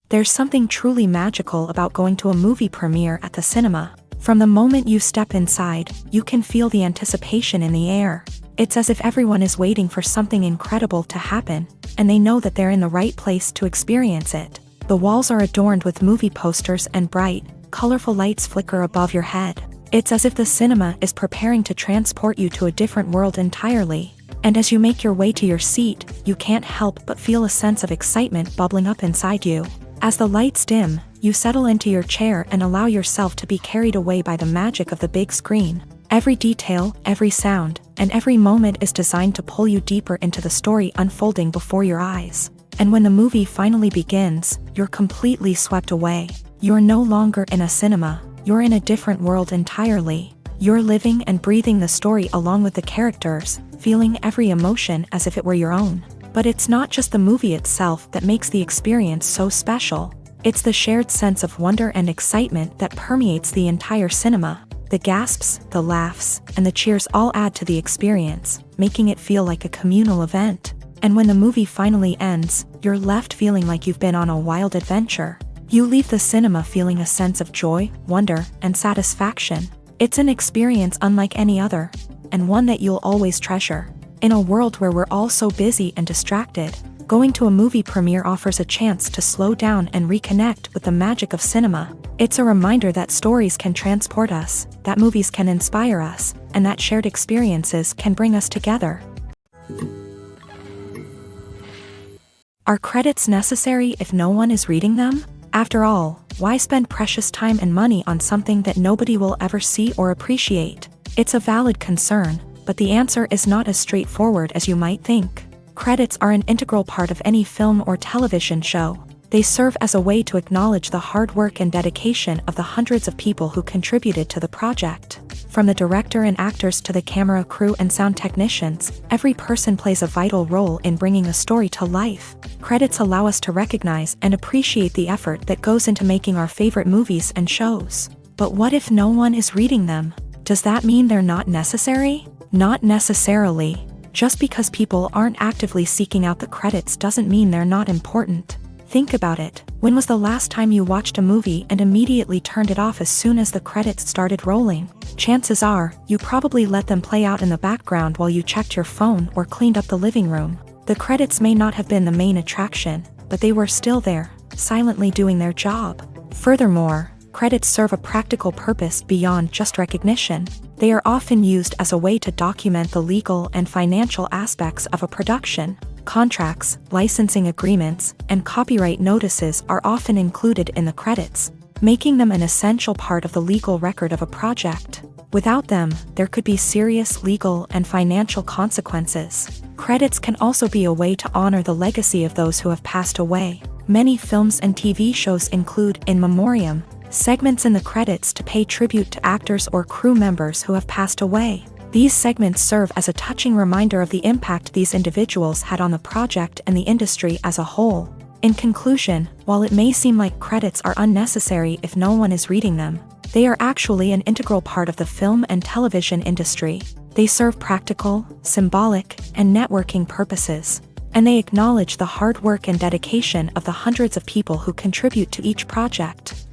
There's something truly magical about going to a movie premiere at the cinema. From the moment you step inside, you can feel the anticipation in the air. It's as if everyone is waiting for something incredible to happen, and they know that they're in the right place to experience it. The walls are adorned with movie posters and bright, colorful lights flicker above your head. It's as if the cinema is preparing to transport you to a different world entirely. And as you make your way to your seat, you can't help but feel a sense of excitement bubbling up inside you. As the lights dim, you settle into your chair and allow yourself to be carried away by the magic of the big screen. Every detail, every sound, and every moment is designed to pull you deeper into the story unfolding before your eyes. And when the movie finally begins, you're completely swept away. You're no longer in a cinema, you're in a different world entirely. You're living and breathing the story along with the characters, feeling every emotion as if it were your own. But it's not just the movie itself that makes the experience so special. It's the shared sense of wonder and excitement that permeates the entire cinema. The gasps, the laughs, and the cheers all add to the experience, making it feel like a communal event. And when the movie finally ends, you're left feeling like you've been on a wild adventure. You leave the cinema feeling a sense of joy, wonder, and satisfaction. It's an experience unlike any other, and one that you'll always treasure. In a world where we're all so busy and distracted, going to a movie premiere offers a chance to slow down and reconnect with the magic of cinema. It's a reminder that stories can transport us, that movies can inspire us, and that shared experiences can bring us together. Are credits necessary if no one is reading them? After all, why spend precious time and money on something that nobody will ever see or appreciate? It's a valid concern, but the answer is not as straightforward as you might think. Credits are an integral part of any film or television show. They serve as a way to acknowledge the hard work and dedication of the hundreds of people who contributed to the project. From the director and actors to the camera crew and sound technicians, every person plays a vital role in bringing a story to life. Credits allow us to recognize and appreciate the effort that goes into making our favorite movies and shows. But what if no one is reading them? Does that mean they're not necessary? Not necessarily. Just because people aren't actively seeking out the credits doesn't mean they're not important. Think about it. When was the last time you watched a movie and immediately turned it off as soon as the credits started rolling? Chances are, you probably let them play out in the background while you checked your phone or cleaned up the living room. The credits may not have been the main attraction, but they were still there, silently doing their job. Furthermore, credits serve a practical purpose beyond just recognition. They are often used as a way to document the legal and financial aspects of a production. Contracts, licensing agreements, and copyright notices are often included in the credits, making them an essential part of the legal record of a project. Without them, there could be serious legal and financial consequences. Credits can also be a way to honor the legacy of those who have passed away. Many films and TV shows include in memoriam segments in the credits to pay tribute to actors or crew members who have passed away. These segments serve as a touching reminder of the impact these individuals had on the project and the industry as a whole. In conclusion, while it may seem like credits are unnecessary if no one is reading them, they are actually an integral part of the film and television industry. They serve practical, symbolic, and networking purposes, and they acknowledge the hard work and dedication of the hundreds of people who contribute to each project.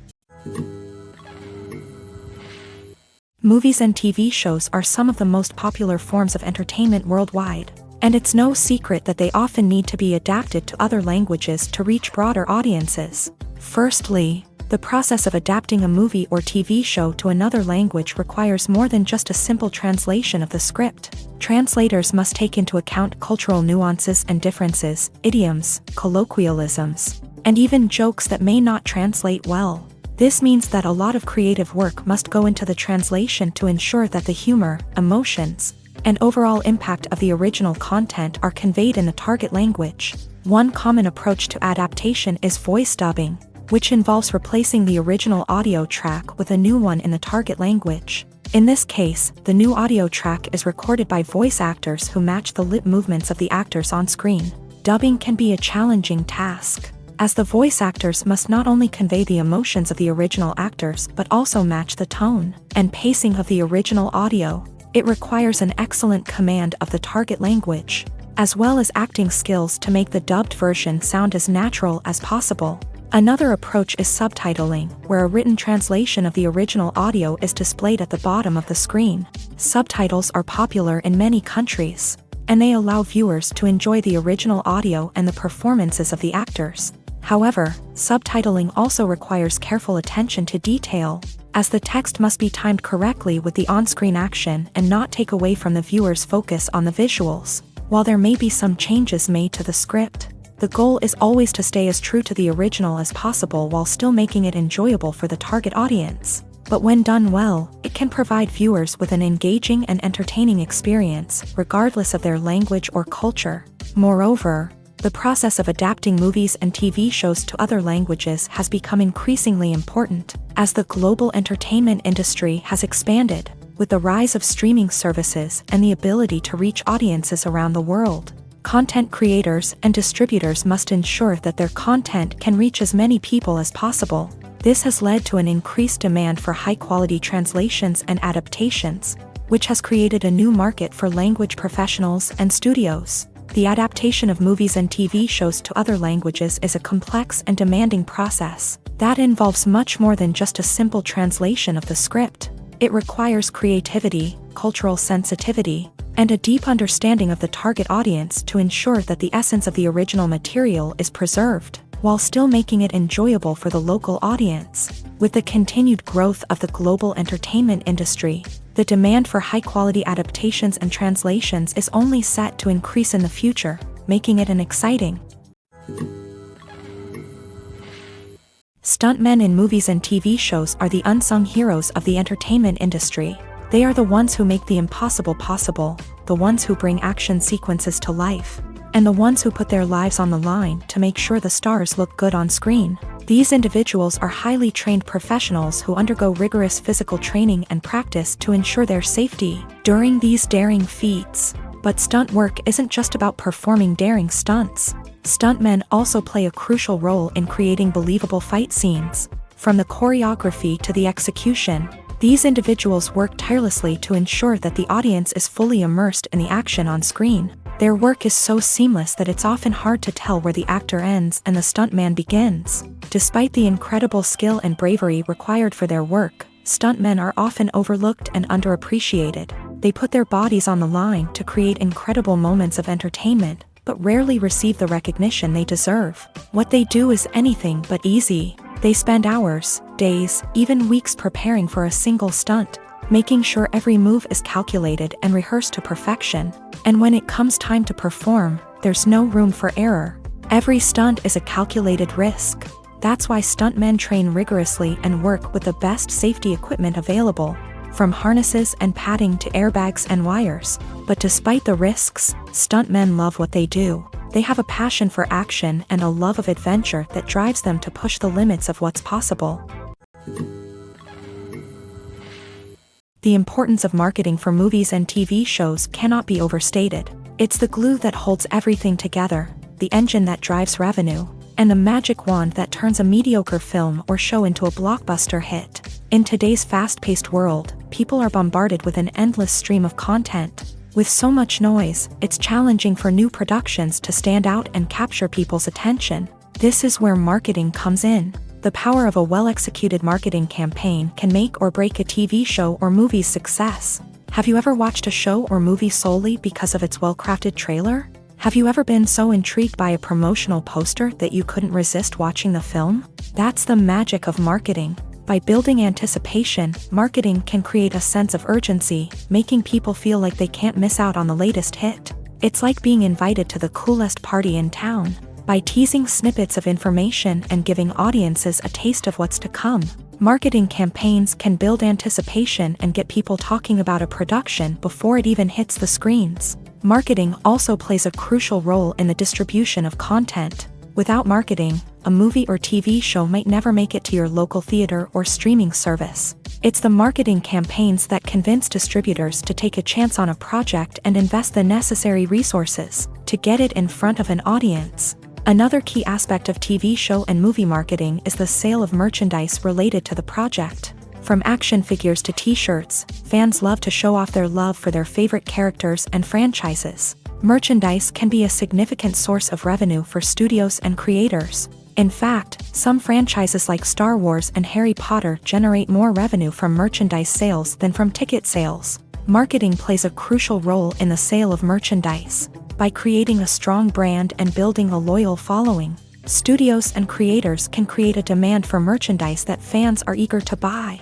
Movies and TV shows are some of the most popular forms of entertainment worldwide, and it's no secret that they often need to be adapted to other languages to reach broader audiences. Firstly, the process of adapting a movie or TV show to another language requires more than just a simple translation of the script. Translators must take into account cultural nuances and differences, idioms, colloquialisms, and even jokes that may not translate well. This means that a lot of creative work must go into the translation to ensure that the humor, emotions, and overall impact of the original content are conveyed in the target language. One common approach to adaptation is voice dubbing, which involves replacing the original audio track with a new one in the target language. In this case, the new audio track is recorded by voice actors who match the lip movements of the actors on screen. Dubbing can be a challenging task, as the voice actors must not only convey the emotions of the original actors but also match the tone and pacing of the original audio. It requires an excellent command of the target language, as well as acting skills to make the dubbed version sound as natural as possible. Another approach is subtitling, where a written translation of the original audio is displayed at the bottom of the screen. Subtitles are popular in many countries, and they allow viewers to enjoy the original audio and the performances of the actors. However, subtitling also requires careful attention to detail, as the text must be timed correctly with the on-screen action and not take away from the viewer's focus on the visuals. While there may be some changes made to the script, the goal is always to stay as true to the original as possible while still making it enjoyable for the target audience. But when done well, it can provide viewers with an engaging and entertaining experience, regardless of their language or culture. Moreover, the process of adapting movies and TV shows to other languages has become increasingly important, as the global entertainment industry has expanded, with the rise of streaming services and the ability to reach audiences around the world. Content creators and distributors must ensure that their content can reach as many people as possible. This has led to an increased demand for high-quality translations and adaptations, which has created a new market for language professionals and studios. The adaptation of movies and TV shows to other languages is a complex and demanding process that involves much more than just a simple translation of the script. It requires creativity, cultural sensitivity, and a deep understanding of the target audience to ensure that the essence of the original material is preserved, while still making it enjoyable for the local audience. With the continued growth of the global entertainment industry, the demand for high-quality adaptations and translations is only set to increase in the future, making it an exciting. Stuntmen in movies and TV shows are the unsung heroes of the entertainment industry. They are the ones who make the impossible possible, the ones who bring action sequences to life, and the ones who put their lives on the line to make sure the stars look good on screen. These individuals are highly trained professionals who undergo rigorous physical training and practice to ensure their safety during these daring feats. But stunt work isn't just about performing daring stunts. Stuntmen also play a crucial role in creating believable fight scenes. From the choreography to the execution, these individuals work tirelessly to ensure that the audience is fully immersed in the action on screen. Their work is so seamless that it's often hard to tell where the actor ends and the stuntman begins. Despite the incredible skill and bravery required for their work, stuntmen are often overlooked and underappreciated. They put their bodies on the line to create incredible moments of entertainment, but rarely receive the recognition they deserve. What they do is anything but easy. They spend hours, days, even weeks preparing for a single stunt, making sure every move is calculated and rehearsed to perfection. And when it comes time to perform, there's no room for error. Every stunt is a calculated risk. That's why stuntmen train rigorously and work with the best safety equipment available, from harnesses and padding to airbags and wires. But despite the risks, stuntmen love what they do. They have a passion for action and a love of adventure that drives them to push the limits of what's possible. The importance of marketing for movies and TV shows cannot be overstated. It's the glue that holds everything together, the engine that drives revenue, and the magic wand that turns a mediocre film or show into a blockbuster hit. In today's fast-paced world, people are bombarded with an endless stream of content. With so much noise, it's challenging for new productions to stand out and capture people's attention. This is where marketing comes in. The power of a well-executed marketing campaign can make or break a TV show or movie's success. Have you ever watched a show or movie solely because of its well-crafted trailer? Have you ever been so intrigued by a promotional poster that you couldn't resist watching the film? That's the magic of marketing. By building anticipation, marketing can create a sense of urgency, making people feel like they can't miss out on the latest hit. It's like being invited to the coolest party in town. By teasing snippets of information and giving audiences a taste of what's to come, marketing campaigns can build anticipation and get people talking about a production before it even hits the screens. Marketing also plays a crucial role in the distribution of content. Without marketing, a movie or TV show might never make it to your local theater or streaming service. It's the marketing campaigns that convince distributors to take a chance on a project and invest the necessary resources to get it in front of an audience. Another key aspect of TV show and movie marketing is the sale of merchandise related to the project. From action figures to t-shirts, fans love to show off their love for their favorite characters and franchises. Merchandise can be a significant source of revenue for studios and creators. In fact, some franchises like Star Wars and Harry Potter generate more revenue from merchandise sales than from ticket sales. Marketing plays a crucial role in the sale of merchandise. By creating a strong brand and building a loyal following, studios and creators can create a demand for merchandise that fans are eager to buy.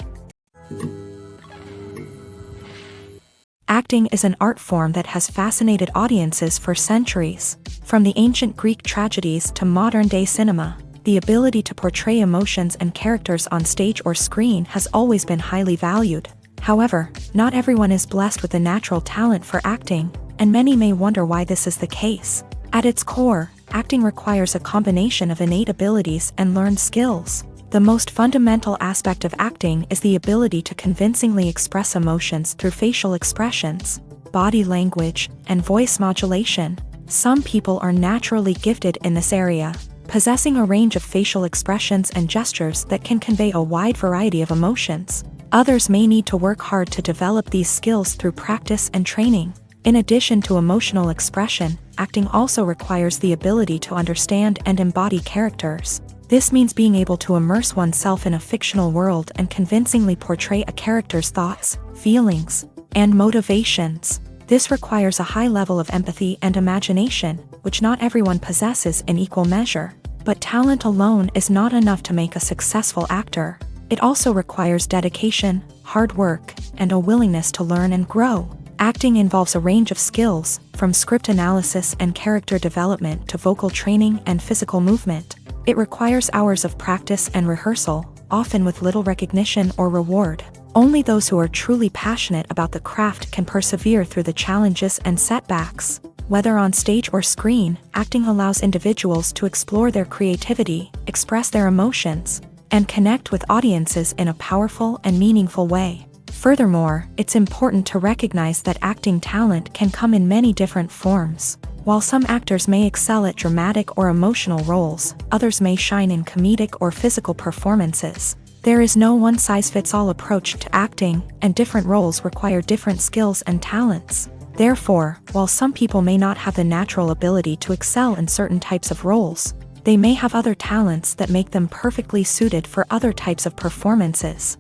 Acting is an art form that has fascinated audiences for centuries. From the ancient Greek tragedies to modern-day cinema, the ability to portray emotions and characters on stage or screen has always been highly valued. However, not everyone is blessed with a natural talent for acting, and many may wonder why this is the case. At its core, acting requires a combination of innate abilities and learned skills. The most fundamental aspect of acting is the ability to convincingly express emotions through facial expressions, body language, and voice modulation. Some people are naturally gifted in this area, possessing a range of facial expressions and gestures that can convey a wide variety of emotions. Others may need to work hard to develop these skills through practice and training. In addition to emotional expression, acting also requires the ability to understand and embody characters. This means being able to immerse oneself in a fictional world and convincingly portray a character's thoughts, feelings, and motivations. This requires a high level of empathy and imagination, which not everyone possesses in equal measure. But talent alone is not enough to make a successful actor. It also requires dedication, hard work, and a willingness to learn and grow. Acting involves a range of skills, from script analysis and character development to vocal training and physical movement. It requires hours of practice and rehearsal, often with little recognition or reward. Only those who are truly passionate about the craft can persevere through the challenges and setbacks. Whether on stage or screen, acting allows individuals to explore their creativity, express their emotions, and connect with audiences in a powerful and meaningful way. Furthermore, it's important to recognize that acting talent can come in many different forms. While some actors may excel at dramatic or emotional roles, others may shine in comedic or physical performances. There is no one-size-fits-all approach to acting, and different roles require different skills and talents. Therefore, while some people may not have the natural ability to excel in certain types of roles, they may have other talents that make them perfectly suited for other types of performances.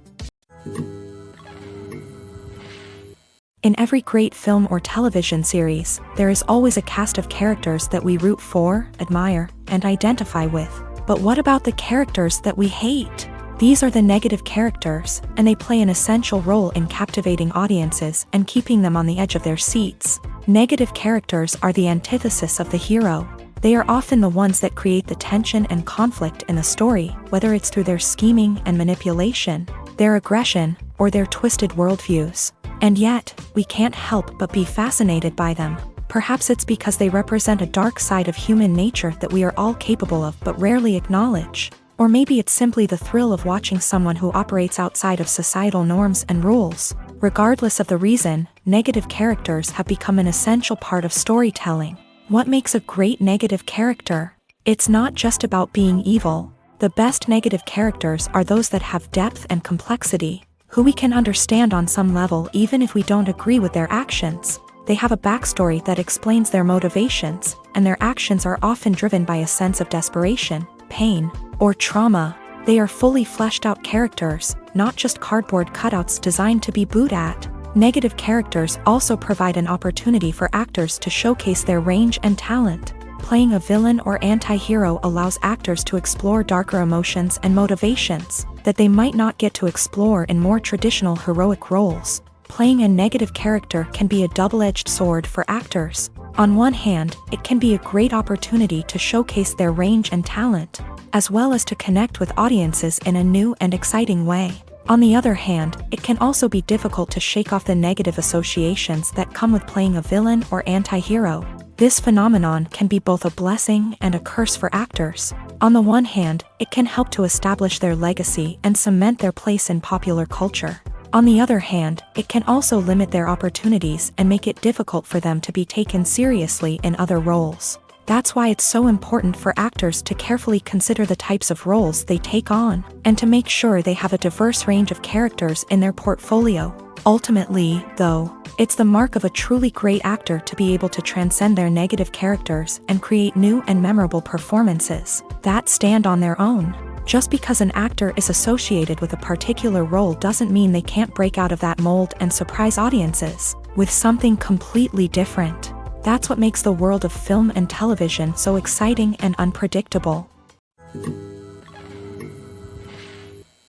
In every great film or television series, there is always a cast of characters that we root for, admire, and identify with. But what about the characters that we hate? These are the negative characters, and they play an essential role in captivating audiences and keeping them on the edge of their seats. Negative characters are the antithesis of the hero. They are often the ones that create the tension and conflict in the story, whether it's through their scheming and manipulation, their aggression, or their twisted worldviews. And yet, we can't help but be fascinated by them. Perhaps it's because they represent a dark side of human nature that we are all capable of but rarely acknowledge. Or maybe it's simply the thrill of watching someone who operates outside of societal norms and rules. Regardless of the reason, negative characters have become an essential part of storytelling. What makes a great negative character? It's not just about being evil. The best negative characters are those that have depth and complexity, who we can understand on some level even if we don't agree with their actions. They have a backstory that explains their motivations, and their actions are often driven by a sense of desperation, pain, or trauma. They are fully fleshed out characters, not just cardboard cutouts designed to be booed at. Negative characters also provide an opportunity for actors to showcase their range and talent. Playing a villain or anti-hero allows actors to explore darker emotions and motivations that they might not get to explore in more traditional heroic roles. Playing a negative character can be a double-edged sword for actors. On one hand, it can be a great opportunity to showcase their range and talent, as well as to connect with audiences in a new and exciting way. On the other hand, it can also be difficult to shake off the negative associations that come with playing a villain or anti-hero. This phenomenon can be both a blessing and a curse for actors. On the one hand, it can help to establish their legacy and cement their place in popular culture. On the other hand, it can also limit their opportunities and make it difficult for them to be taken seriously in other roles. That's why it's so important for actors to carefully consider the types of roles they take on, and to make sure they have a diverse range of characters in their portfolio. Ultimately, though, it's the mark of a truly great actor to be able to transcend their negative characters and create new and memorable performances that stand on their own. Just because an actor is associated with a particular role doesn't mean they can't break out of that mold and surprise audiences with something completely different. That's what makes the world of film and television so exciting and unpredictable.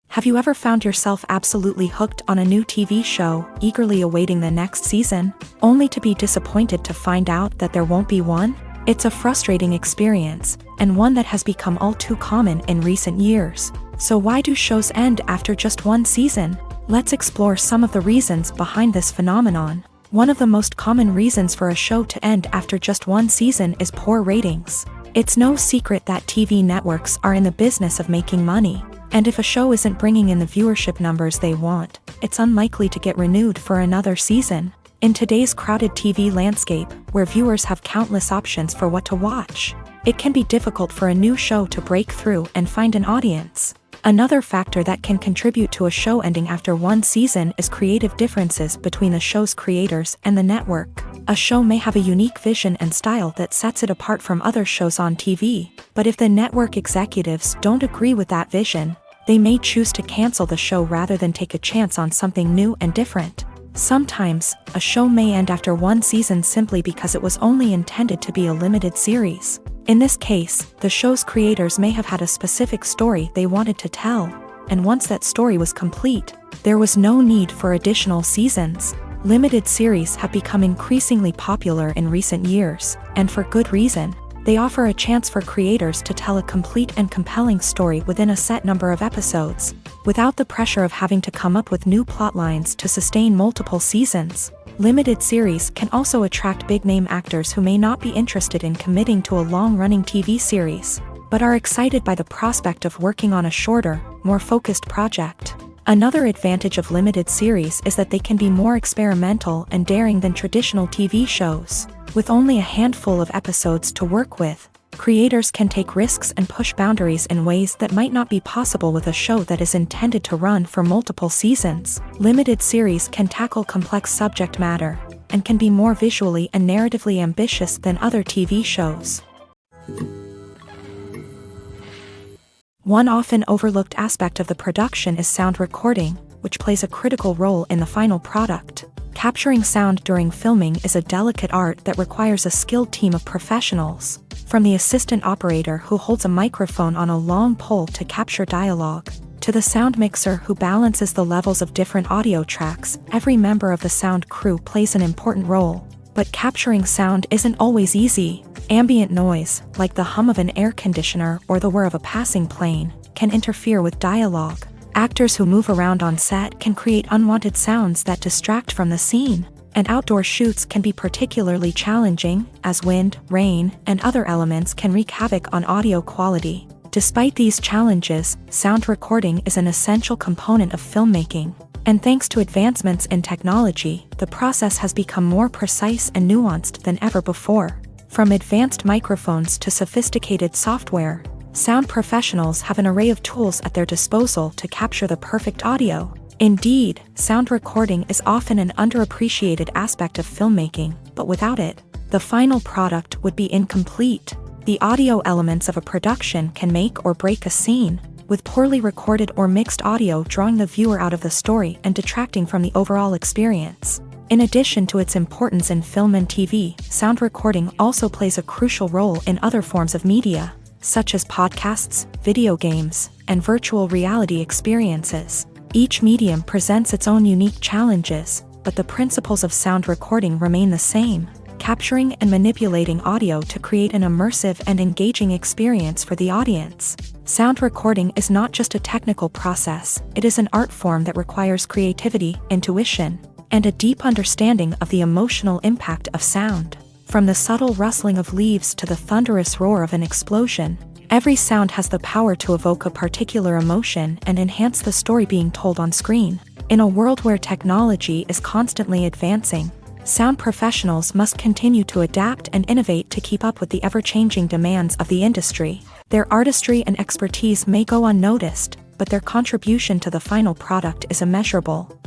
Have you ever found yourself absolutely hooked on a new TV show, eagerly awaiting the next season, only to be disappointed to find out that there won't be one? It's a frustrating experience, and one that has become all too common in recent years. So why do shows end after just one season? Let's explore some of the reasons behind this phenomenon. One of the most common reasons for a show to end after just one season is poor ratings. It's no secret that TV networks are in the business of making money, and if a show isn't bringing in the viewership numbers they want, it's unlikely to get renewed for another season. In today's crowded TV landscape, where viewers have countless options for what to watch, it can be difficult for a new show to break through and find an audience. Another factor that can contribute to a show ending after one season is creative differences between the show's creators and the network. A show may have a unique vision and style that sets it apart from other shows on TV, but if the network executives don't agree with that vision, they may choose to cancel the show rather than take a chance on something new and different. Sometimes, a show may end after one season simply because it was only intended to be a limited series. In this case, the show's creators may have had a specific story they wanted to tell, and once that story was complete, there was no need for additional seasons. Limited series have become increasingly popular in recent years, and for good reason. They offer a chance for creators to tell a complete and compelling story within a set number of episodes, without the pressure of having to come up with new plotlines to sustain multiple seasons. Limited series can also attract big-name actors who may not be interested in committing to a long-running TV series, but are excited by the prospect of working on a shorter, more focused project. Another advantage of limited series is that they can be more experimental and daring than traditional TV shows. With only a handful of episodes to work with, creators can take risks and push boundaries in ways that might not be possible with a show that is intended to run for multiple seasons. Limited series can tackle complex subject matter, and can be more visually and narratively ambitious than other TV shows. One often overlooked aspect of the production is sound recording, which plays a critical role in the final product. Capturing sound during filming is a delicate art that requires a skilled team of professionals. From the assistant operator who holds a microphone on a long pole to capture dialogue, to the sound mixer who balances the levels of different audio tracks, every member of the sound crew plays an important role. But capturing sound isn't always easy. Ambient noise, like the hum of an air conditioner or the whir of a passing plane, can interfere with dialogue. Actors who move around on set can create unwanted sounds that distract from the scene, and outdoor shoots can be particularly challenging, as wind, rain, and other elements can wreak havoc on audio quality. Despite these challenges, sound recording is an essential component of filmmaking, and thanks to advancements in technology, the process has become more precise and nuanced than ever before. From advanced microphones to sophisticated software, sound professionals have an array of tools at their disposal to capture the perfect audio. Indeed, sound recording is often an underappreciated aspect of filmmaking, but without it, the final product would be incomplete. The audio elements of a production can make or break a scene, with poorly recorded or mixed audio drawing the viewer out of the story and detracting from the overall experience. In addition to its importance in film and TV, sound recording also plays a crucial role in other forms of media, such as podcasts, video games, and virtual reality experiences. Each medium presents its own unique challenges, but the principles of sound recording remain the same, capturing and manipulating audio to create an immersive and engaging experience for the audience. Sound recording is not just a technical process, it is an art form that requires creativity, intuition, and a deep understanding of the emotional impact of sound. From the subtle rustling of leaves to the thunderous roar of an explosion, every sound has the power to evoke a particular emotion and enhance the story being told on screen. In a world where technology is constantly advancing, sound professionals must continue to adapt and innovate to keep up with the ever-changing demands of the industry. Their artistry and expertise may go unnoticed, but their contribution to the final product is immeasurable.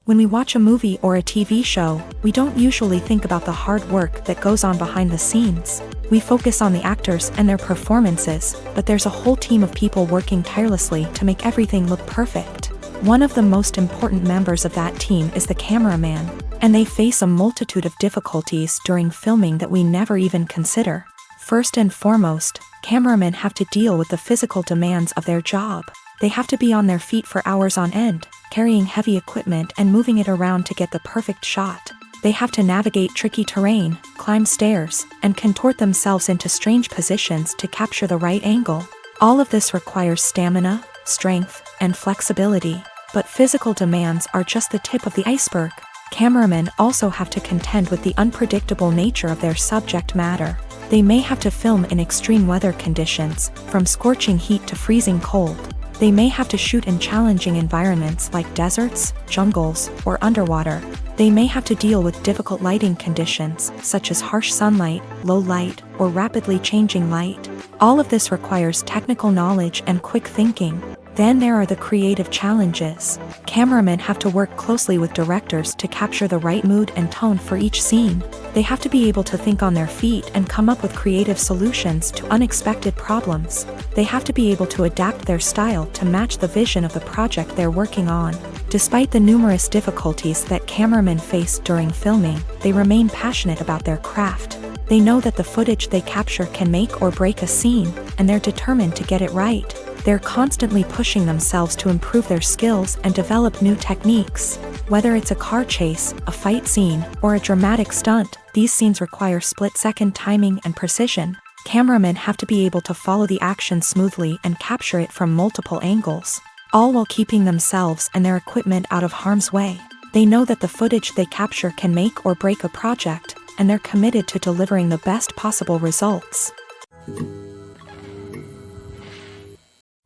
When we watch a movie or a TV show, we don't usually think about the hard work that goes on behind the scenes. We focus on the actors and their performances, but there's a whole team of people working tirelessly to make everything look perfect. One of the most important members of that team is the cameraman, and they face a multitude of difficulties during filming that we never even consider. First and foremost, cameramen have to deal with the physical demands of their job. They have to be on their feet for hours on end, carrying heavy equipment and moving it around to get the perfect shot. They have to navigate tricky terrain, climb stairs, and contort themselves into strange positions to capture the right angle. All of this requires stamina, strength, and flexibility. But physical demands are just the tip of the iceberg. Cameramen also have to contend with the unpredictable nature of their subject matter. They may have to film in extreme weather conditions, from scorching heat to freezing cold. They may have to shoot in challenging environments like deserts, jungles, or underwater. They may have to deal with difficult lighting conditions, such as harsh sunlight, low light, or rapidly changing light. All of this requires technical knowledge and quick thinking. Then there are the creative challenges. Cameramen have to work closely with directors to capture the right mood and tone for each scene. They have to be able to think on their feet and come up with creative solutions to unexpected problems. They have to be able to adapt their style to match the vision of the project they're working on. Despite the numerous difficulties that cameramen face during filming, they remain passionate about their craft. They know that the footage they capture can make or break a scene, and they're determined to get it right. They're constantly pushing themselves to improve their skills and develop new techniques. Whether it's a car chase, a fight scene, or a dramatic stunt, these scenes require split-second timing and precision. Cameramen have to be able to follow the action smoothly and capture it from multiple angles, all while keeping themselves and their equipment out of harm's way. They know that the footage they capture can make or break a project, and they're committed to delivering the best possible results.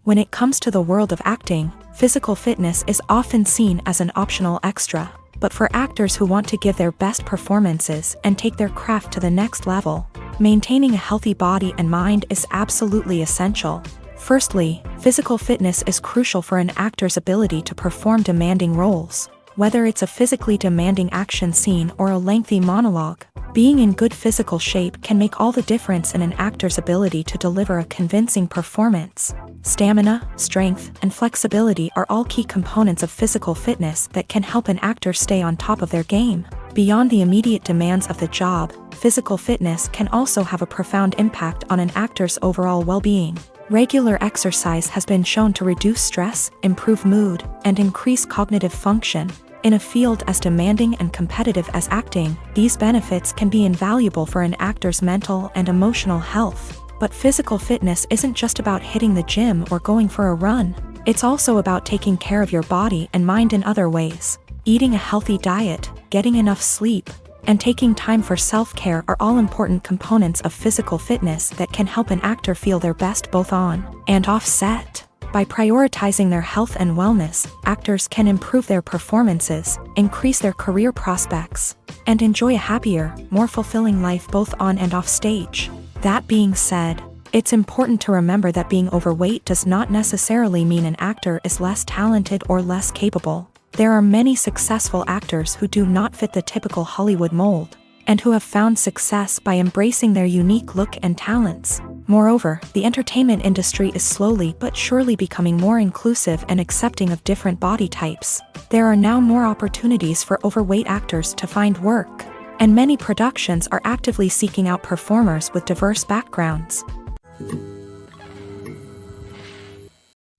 When it comes to the world of acting, physical fitness is often seen as an optional extra. But for actors who want to give their best performances and take their craft to the next level, maintaining a healthy body and mind is absolutely essential. Firstly, physical fitness is crucial for an actor's ability to perform demanding roles. Whether it's a physically demanding action scene or a lengthy monologue, being in good physical shape can make all the difference in an actor's ability to deliver a convincing performance. Stamina, strength, and flexibility are all key components of physical fitness that can help an actor stay on top of their game. Beyond the immediate demands of the job, physical fitness can also have a profound impact on an actor's overall well-being. Regular exercise has been shown to reduce stress, improve mood, and increase cognitive function. In a field as demanding and competitive as acting, these benefits can be invaluable for an actor's mental and emotional health. But physical fitness isn't just about hitting the gym or going for a run. It's also about taking care of your body and mind in other ways. Eating a healthy diet, getting enough sleep, and taking time for self-care are all important components of physical fitness that can help an actor feel their best both on and off set. By prioritizing their health and wellness, actors can improve their performances, increase their career prospects, and enjoy a happier, more fulfilling life both on and off stage. That being said, it's important to remember that being overweight does not necessarily mean an actor is less talented or less capable. There are many successful actors who do not fit the typical Hollywood mold, and who have found success by embracing their unique look and talents. Moreover, the entertainment industry is slowly but surely becoming more inclusive and accepting of different body types. There are now more opportunities for overweight actors to find work, and many productions are actively seeking out performers with diverse backgrounds.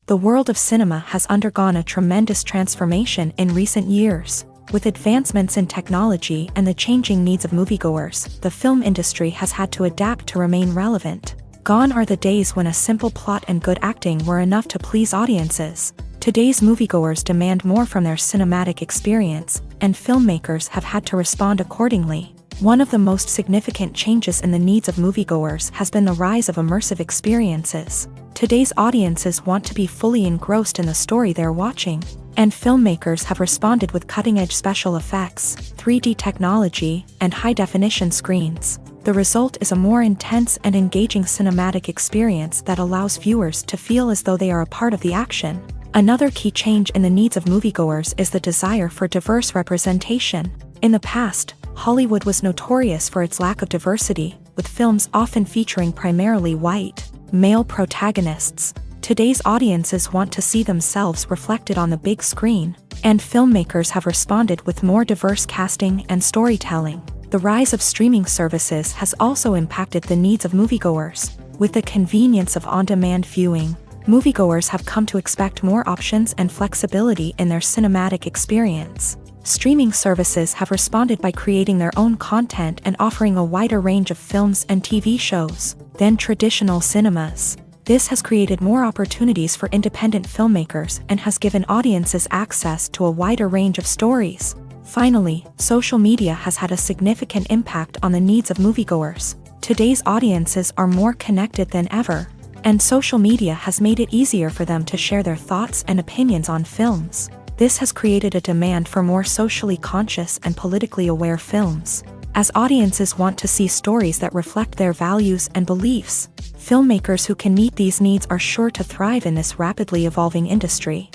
The world of cinema has undergone a tremendous transformation in recent years. With advancements in technology and the changing needs of moviegoers, the film industry has had to adapt to remain relevant. Gone are the days when a simple plot and good acting were enough to please audiences. Today's moviegoers demand more from their cinematic experience, and filmmakers have had to respond accordingly. One of the most significant changes in the needs of moviegoers has been the rise of immersive experiences. Today's audiences want to be fully engrossed in the story they're watching, and filmmakers have responded with cutting-edge special effects, 3D technology, and high-definition screens. The result is a more intense and engaging cinematic experience that allows viewers to feel as though they are a part of the action. Another key change in the needs of moviegoers is the desire for diverse representation. In the past, Hollywood was notorious for its lack of diversity, with films often featuring primarily white, male protagonists. Today's audiences want to see themselves reflected on the big screen, and filmmakers have responded with more diverse casting and storytelling. The rise of streaming services has also impacted the needs of moviegoers. With the convenience of on-demand viewing, moviegoers have come to expect more options and flexibility in their cinematic experience. Streaming services have responded by creating their own content and offering a wider range of films and TV shows than traditional cinemas. This has created more opportunities for independent filmmakers and has given audiences access to a wider range of stories. Finally, social media has had a significant impact on the needs of moviegoers. Today's audiences are more connected than ever, and social media has made it easier for them to share their thoughts and opinions on films. This has created a demand for more socially conscious and politically aware films. As audiences want to see stories that reflect their values and beliefs, filmmakers who can meet these needs are sure to thrive in this rapidly evolving industry.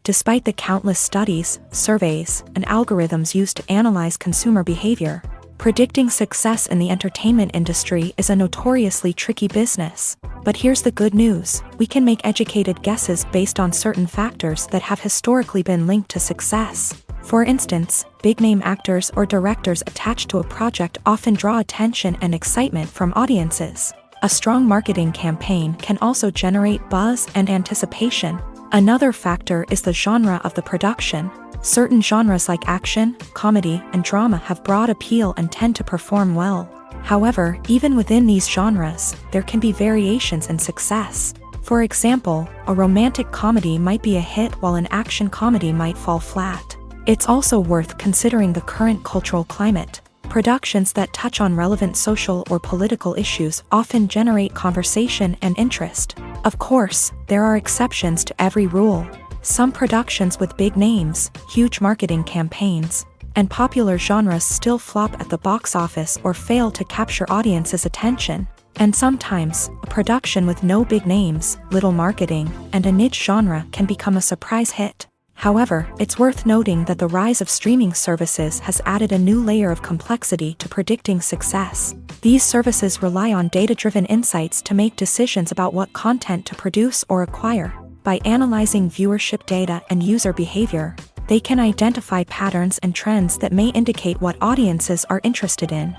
Despite the countless studies, surveys, and algorithms used to analyze consumer behavior, predicting success in the entertainment industry is a notoriously tricky business. But here's the good news: we can make educated guesses based on certain factors that have historically been linked to success. For instance, big-name actors or directors attached to a project often draw attention and excitement from audiences. A strong marketing campaign can also generate buzz and anticipation. Another factor is the genre of the production. Certain genres like action, comedy, and drama have broad appeal and tend to perform well. However, even within these genres, there can be variations in success. For example, a romantic comedy might be a hit while an action comedy might fall flat. It's also worth considering the current cultural climate. Productions that touch on relevant social or political issues often generate conversation and interest. Of course, there are exceptions to every rule. Some productions with big names, huge marketing campaigns, and popular genres still flop at the box office or fail to capture audiences' attention. And sometimes, a production with no big names, little marketing, and a niche genre can become a surprise hit. However, it's worth noting that the rise of streaming services has added a new layer of complexity to predicting success. These services rely on data-driven insights to make decisions about what content to produce or acquire. By analyzing viewership data and user behavior, they can identify patterns and trends that may indicate what audiences are interested in.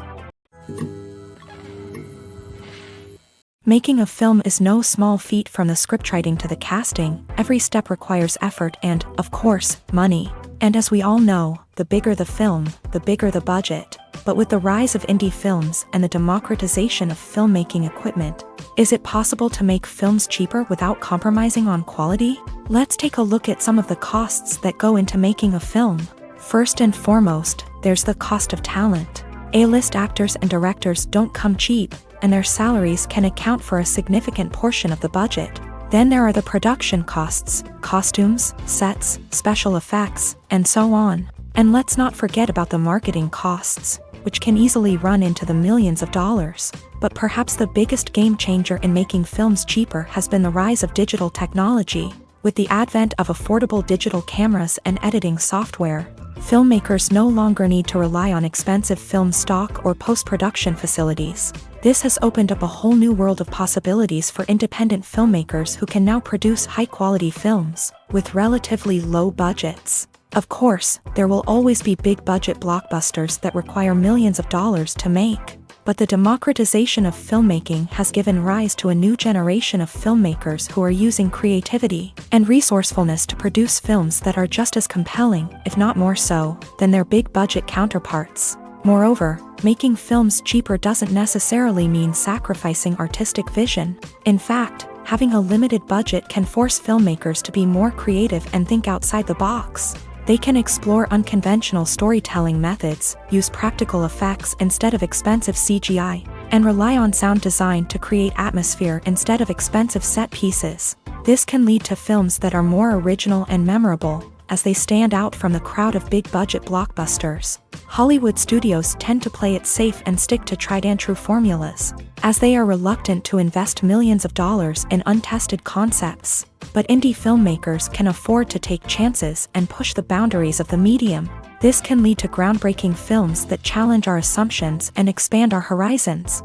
Making a film is no small feat. From the scriptwriting to the casting, every step requires effort and, of course, money. And as we all know, the bigger the film, the bigger the budget. But with the rise of indie films and the democratization of filmmaking equipment, is it possible to make films cheaper without compromising on quality? Let's take a look at some of the costs that go into making a film. First and foremost, there's the cost of talent. A-list actors and directors don't come cheap, and their salaries can account for a significant portion of the budget. Then there are the production costs, costumes, sets, special effects, and so on. And let's not forget about the marketing costs, which can easily run into the millions of dollars. But perhaps the biggest game changer in making films cheaper has been the rise of digital technology. With the advent of affordable digital cameras and editing software, filmmakers no longer need to rely on expensive film stock or post-production facilities. This has opened up a whole new world of possibilities for independent filmmakers who can now produce high-quality films with relatively low budgets. Of course, there will always be big-budget blockbusters that require millions of dollars to make. But the democratization of filmmaking has given rise to a new generation of filmmakers who are using creativity and resourcefulness to produce films that are just as compelling, if not more so, than their big-budget counterparts. Moreover, making films cheaper doesn't necessarily mean sacrificing artistic vision. In fact, having a limited budget can force filmmakers to be more creative and think outside the box. They can explore unconventional storytelling methods, use practical effects instead of expensive CGI, and rely on sound design to create atmosphere instead of expensive set pieces. This can lead to films that are more original and memorable, as they stand out from the crowd of big-budget blockbusters. Hollywood studios tend to play it safe and stick to tried-and-true formulas, as they are reluctant to invest millions of dollars in untested concepts. But indie filmmakers can afford to take chances and push the boundaries of the medium. This can lead to groundbreaking films that challenge our assumptions and expand our horizons.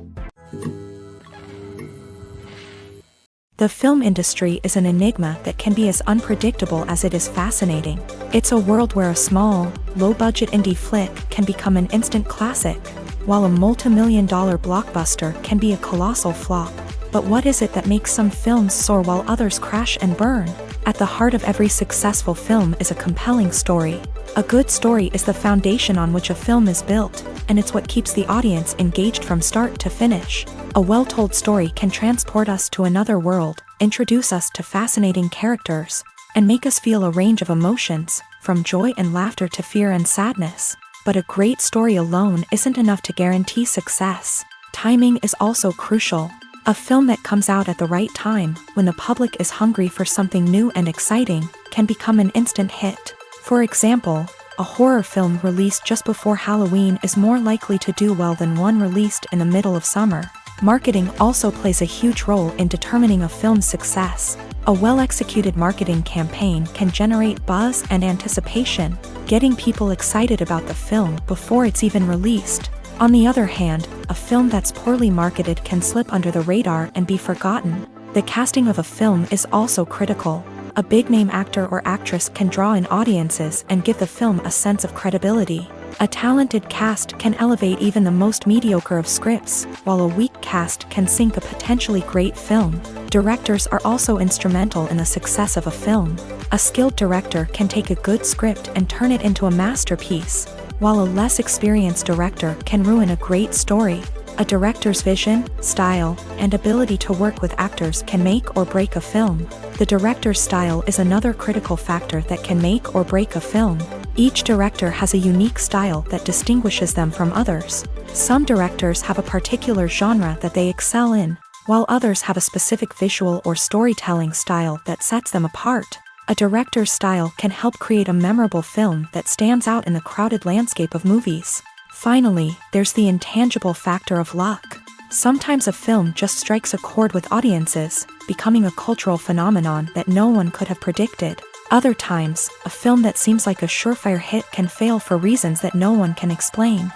The film industry is an enigma that can be as unpredictable as it is fascinating. It's a world where a small, low-budget indie flick can become an instant classic, while a multi-million-dollar blockbuster can be a colossal flop. But what is it that makes some films soar while others crash and burn? At the heart of every successful film is a compelling story. A good story is the foundation on which a film is built, and it's what keeps the audience engaged from start to finish. A well-told story can transport us to another world, introduce us to fascinating characters, and make us feel a range of emotions, from joy and laughter to fear and sadness. But a great story alone isn't enough to guarantee success. Timing is also crucial. A film that comes out at the right time, when the public is hungry for something new and exciting, can become an instant hit. For example, a horror film released just before Halloween is more likely to do well than one released in the middle of summer. Marketing also plays a huge role in determining a film's success. A well-executed marketing campaign can generate buzz and anticipation, getting people excited about the film before it's even released. On the other hand, a film that's poorly marketed can slip under the radar and be forgotten. The casting of a film is also critical. A big-name actor or actress can draw in audiences and give the film a sense of credibility. A talented cast can elevate even the most mediocre of scripts, while a weak cast can sink a potentially great film. Directors are also instrumental in the success of a film. A skilled director can take a good script and turn it into a masterpiece, while a less experienced director can ruin a great story. A director's vision, style, and ability to work with actors can make or break a film. The director's style is another critical factor that can make or break a film. Each director has a unique style that distinguishes them from others. Some directors have a particular genre that they excel in, while others have a specific visual or storytelling style that sets them apart. A director's style can help create a memorable film that stands out in the crowded landscape of movies. Finally, there's the intangible factor of luck. Sometimes a film just strikes a chord with audiences, becoming a cultural phenomenon that no one could have predicted. Other times, a film that seems like a surefire hit can fail for reasons that no one can explain.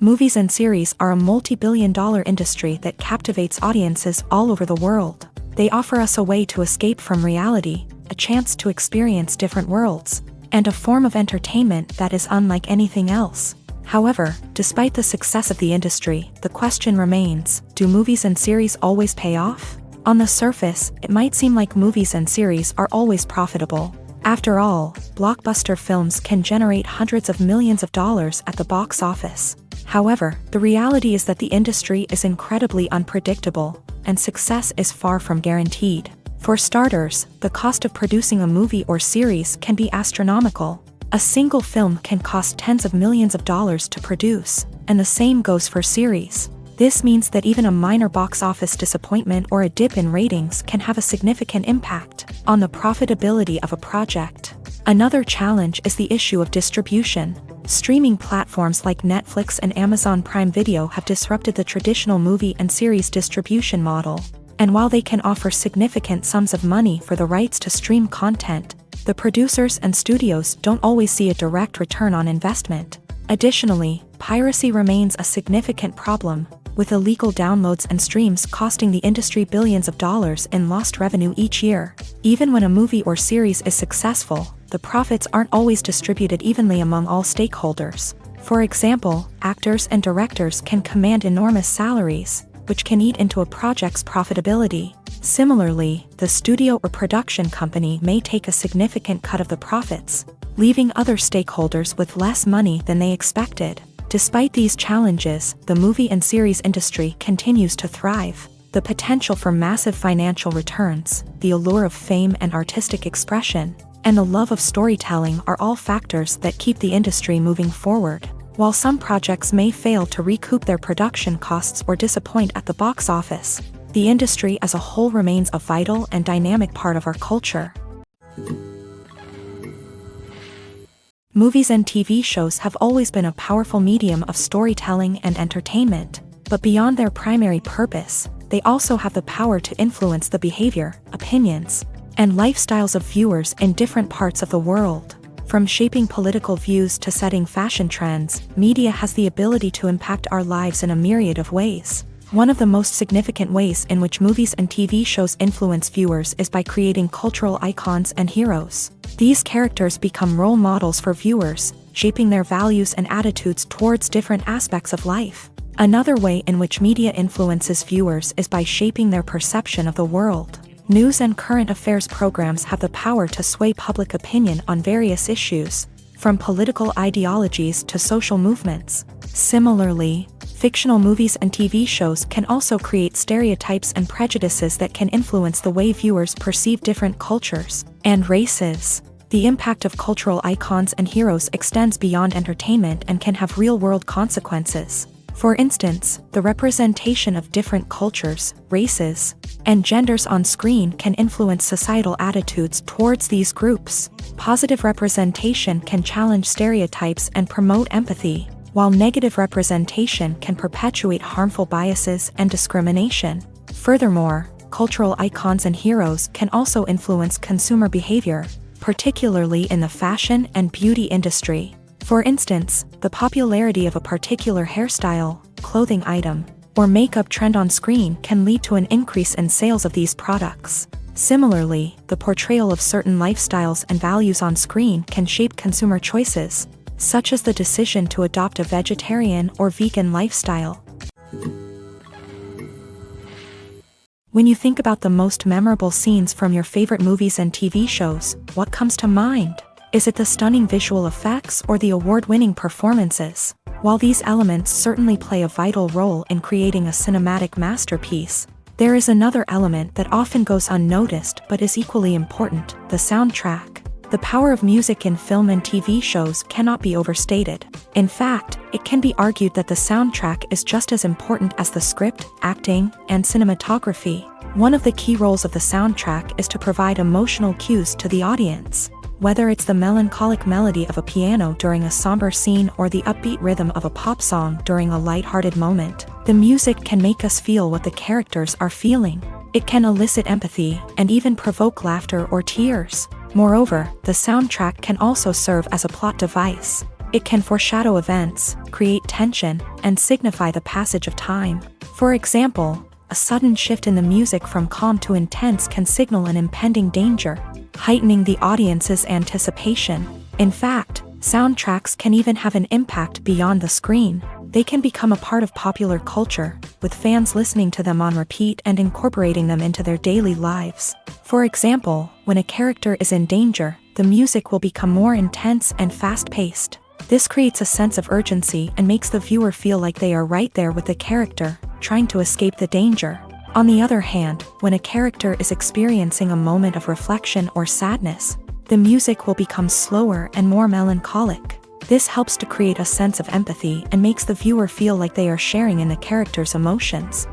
Movies and series are a multi-billion-dollar industry that captivates audiences all over the world. They offer us a way to escape from reality, a chance to experience different worlds, and a form of entertainment that is unlike anything else. However, despite the success of the industry, the question remains, do movies and series always pay off? On the surface, it might seem like movies and series are always profitable. After all, blockbuster films can generate hundreds of millions of dollars at the box office. However, the reality is that the industry is incredibly unpredictable, and success is far from guaranteed. For starters, the cost of producing a movie or series can be astronomical. A single film can cost tens of millions of dollars to produce, and the same goes for series. This means that even a minor box office disappointment or a dip in ratings can have a significant impact on the profitability of a project. Another challenge is the issue of distribution. Streaming platforms like Netflix and Amazon Prime Video have disrupted the traditional movie and series distribution model. And while they can offer significant sums of money for the rights to stream content, the producers and studios don't always see a direct return on investment. Additionally, piracy remains a significant problem, with illegal downloads and streams costing the industry billions of dollars in lost revenue each year. Even when a movie or series is successful, the profits aren't always distributed evenly among all stakeholders. For example, actors and directors can command enormous salaries, which can eat into a project's profitability. Similarly, the studio or production company may take a significant cut of the profits, leaving other stakeholders with less money than they expected. Despite these challenges, the movie and series industry continues to thrive. The potential for massive financial returns, the allure of fame and artistic expression, and the love of storytelling are all factors that keep the industry moving forward. While some projects may fail to recoup their production costs or disappoint at the box office, the industry as a whole remains a vital and dynamic part of our culture. Movies and TV shows have always been a powerful medium of storytelling and entertainment, but beyond their primary purpose, they also have the power to influence the behavior, opinions, and lifestyles of viewers in different parts of the world. From shaping political views to setting fashion trends, media has the ability to impact our lives in a myriad of ways. One of the most significant ways in which movies and TV shows influence viewers is by creating cultural icons and heroes. These characters become role models for viewers, shaping their values and attitudes towards different aspects of life. Another way in which media influences viewers is by shaping their perception of the world. News and current affairs programs have the power to sway public opinion on various issues, from political ideologies to social movements. Similarly, fictional movies and TV shows can also create stereotypes and prejudices that can influence the way viewers perceive different cultures and races. The impact of cultural icons and heroes extends beyond entertainment and can have real-world consequences. For instance, the representation of different cultures, races, and genders on screen can influence societal attitudes towards these groups. Positive representation can challenge stereotypes and promote empathy, while negative representation can perpetuate harmful biases and discrimination. Furthermore, cultural icons and heroes can also influence consumer behavior, particularly in the fashion and beauty industry. For instance, the popularity of a particular hairstyle, clothing item, or makeup trend on screen can lead to an increase in sales of these products. Similarly, the portrayal of certain lifestyles and values on screen can shape consumer choices, such as the decision to adopt a vegetarian or vegan lifestyle. When you think about the most memorable scenes from your favorite movies and TV shows, what comes to mind? Is it the stunning visual effects or the award-winning performances? While these elements certainly play a vital role in creating a cinematic masterpiece, there is another element that often goes unnoticed but is equally important: the soundtrack. The power of music in film and TV shows cannot be overstated. In fact, it can be argued that the soundtrack is just as important as the script, acting, and cinematography. One of the key roles of the soundtrack is to provide emotional cues to the audience. Whether it's the melancholic melody of a piano during a somber scene or the upbeat rhythm of a pop song during a lighthearted moment, the music can make us feel what the characters are feeling. It can elicit empathy and even provoke laughter or tears. Moreover, the soundtrack can also serve as a plot device. It can foreshadow events, create tension, and signify the passage of time. For example, a sudden shift in the music from calm to intense can signal an impending danger, heightening the audience's anticipation. In fact, soundtracks can even have an impact beyond the screen. They can become a part of popular culture, with fans listening to them on repeat and incorporating them into their daily lives. For example, when a character is in danger, the music will become more intense and fast-paced. This creates a sense of urgency and makes the viewer feel like they are right there with the character, trying to escape the danger. On the other hand, when a character is experiencing a moment of reflection or sadness, the music will become slower and more melancholic. This helps to create a sense of empathy and makes the viewer feel like they are sharing in the character's emotions.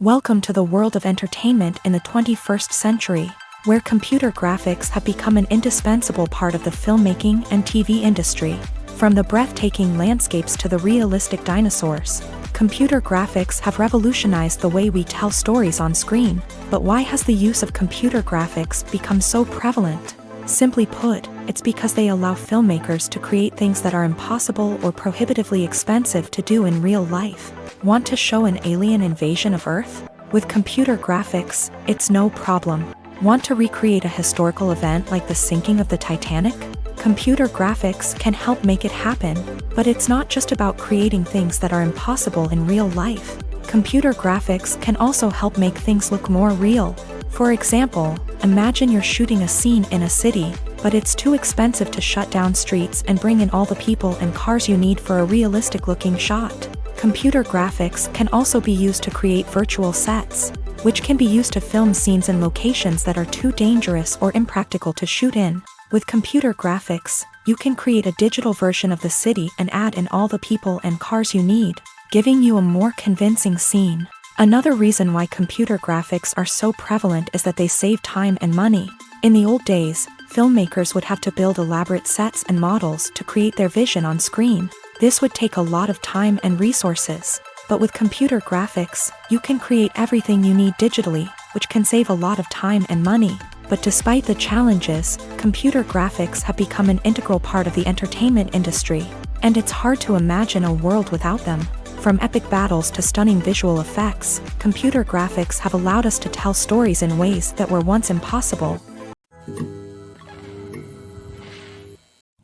Welcome to the world of entertainment in the 21st century, where computer graphics have become an indispensable part of the filmmaking and TV industry. From the breathtaking landscapes to the realistic dinosaurs, computer graphics have revolutionized the way we tell stories on screen. But why has the use of computer graphics become so prevalent? Simply put, it's because they allow filmmakers to create things that are impossible or prohibitively expensive to do in real life. Want to show an alien invasion of Earth? With computer graphics, it's no problem. Want to recreate a historical event like the sinking of the Titanic? Computer graphics can help make it happen, but it's not just about creating things that are impossible in real life. Computer graphics can also help make things look more real. For example, imagine you're shooting a scene in a city, but it's too expensive to shut down streets and bring in all the people and cars you need for a realistic-looking shot. Computer graphics can also be used to create virtual sets, which can be used to film scenes in locations that are too dangerous or impractical to shoot in. With computer graphics, you can create a digital version of the city and add in all the people and cars you need, giving you a more convincing scene. Another reason why computer graphics are so prevalent is that they save time and money. In the old days, filmmakers would have to build elaborate sets and models to create their vision on screen. This would take a lot of time and resources. But with computer graphics, you can create everything you need digitally, which can save a lot of time and money. But despite the challenges, computer graphics have become an integral part of the entertainment industry, and it's hard to imagine a world without them. From epic battles to stunning visual effects, computer graphics have allowed us to tell stories in ways that were once impossible.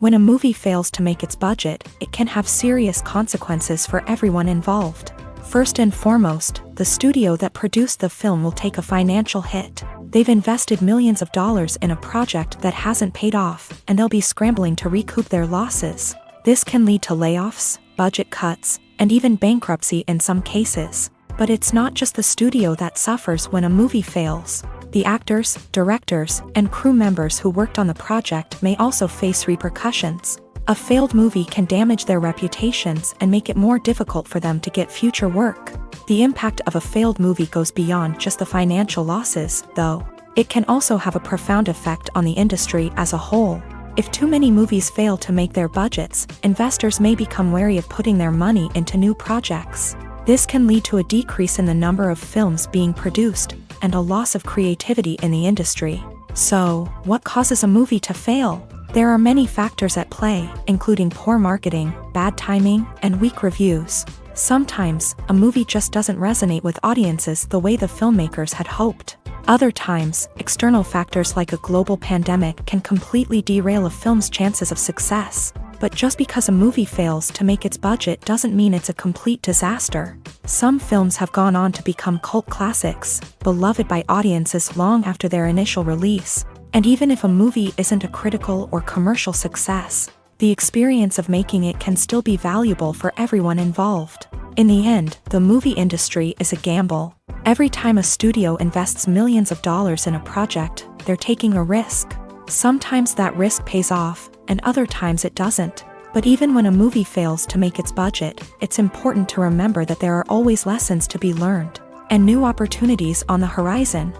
When a movie fails to make its budget, it can have serious consequences for everyone involved. First and foremost, the studio that produced the film will take a financial hit. They've invested millions of dollars in a project that hasn't paid off, and they'll be scrambling to recoup their losses. This can lead to layoffs, budget cuts, and even bankruptcy in some cases. But it's not just the studio that suffers when a movie fails. The actors, directors, and crew members who worked on the project may also face repercussions. A failed movie can damage their reputations and make it more difficult for them to get future work. The impact of a failed movie goes beyond just the financial losses, though. It can also have a profound effect on the industry as a whole. If too many movies fail to make their budgets, investors may become wary of putting their money into new projects. This can lead to a decrease in the number of films being produced, and a loss of creativity in the industry. So, what causes a movie to fail? There are many factors at play, including poor marketing, bad timing, and weak reviews. Sometimes, a movie just doesn't resonate with audiences the way the filmmakers had hoped. Other times, external factors like a global pandemic can completely derail a film's chances of success. But just because a movie fails to make its budget doesn't mean it's a complete disaster. Some films have gone on to become cult classics, beloved by audiences long after their initial release. And even if a movie isn't a critical or commercial success, the experience of making it can still be valuable for everyone involved. In the end, the movie industry is a gamble. Every time a studio invests millions of dollars in a project, they're taking a risk. Sometimes that risk pays off, and other times it doesn't. But even when a movie fails to make its budget, it's important to remember that there are always lessons to be learned and new opportunities on the horizon.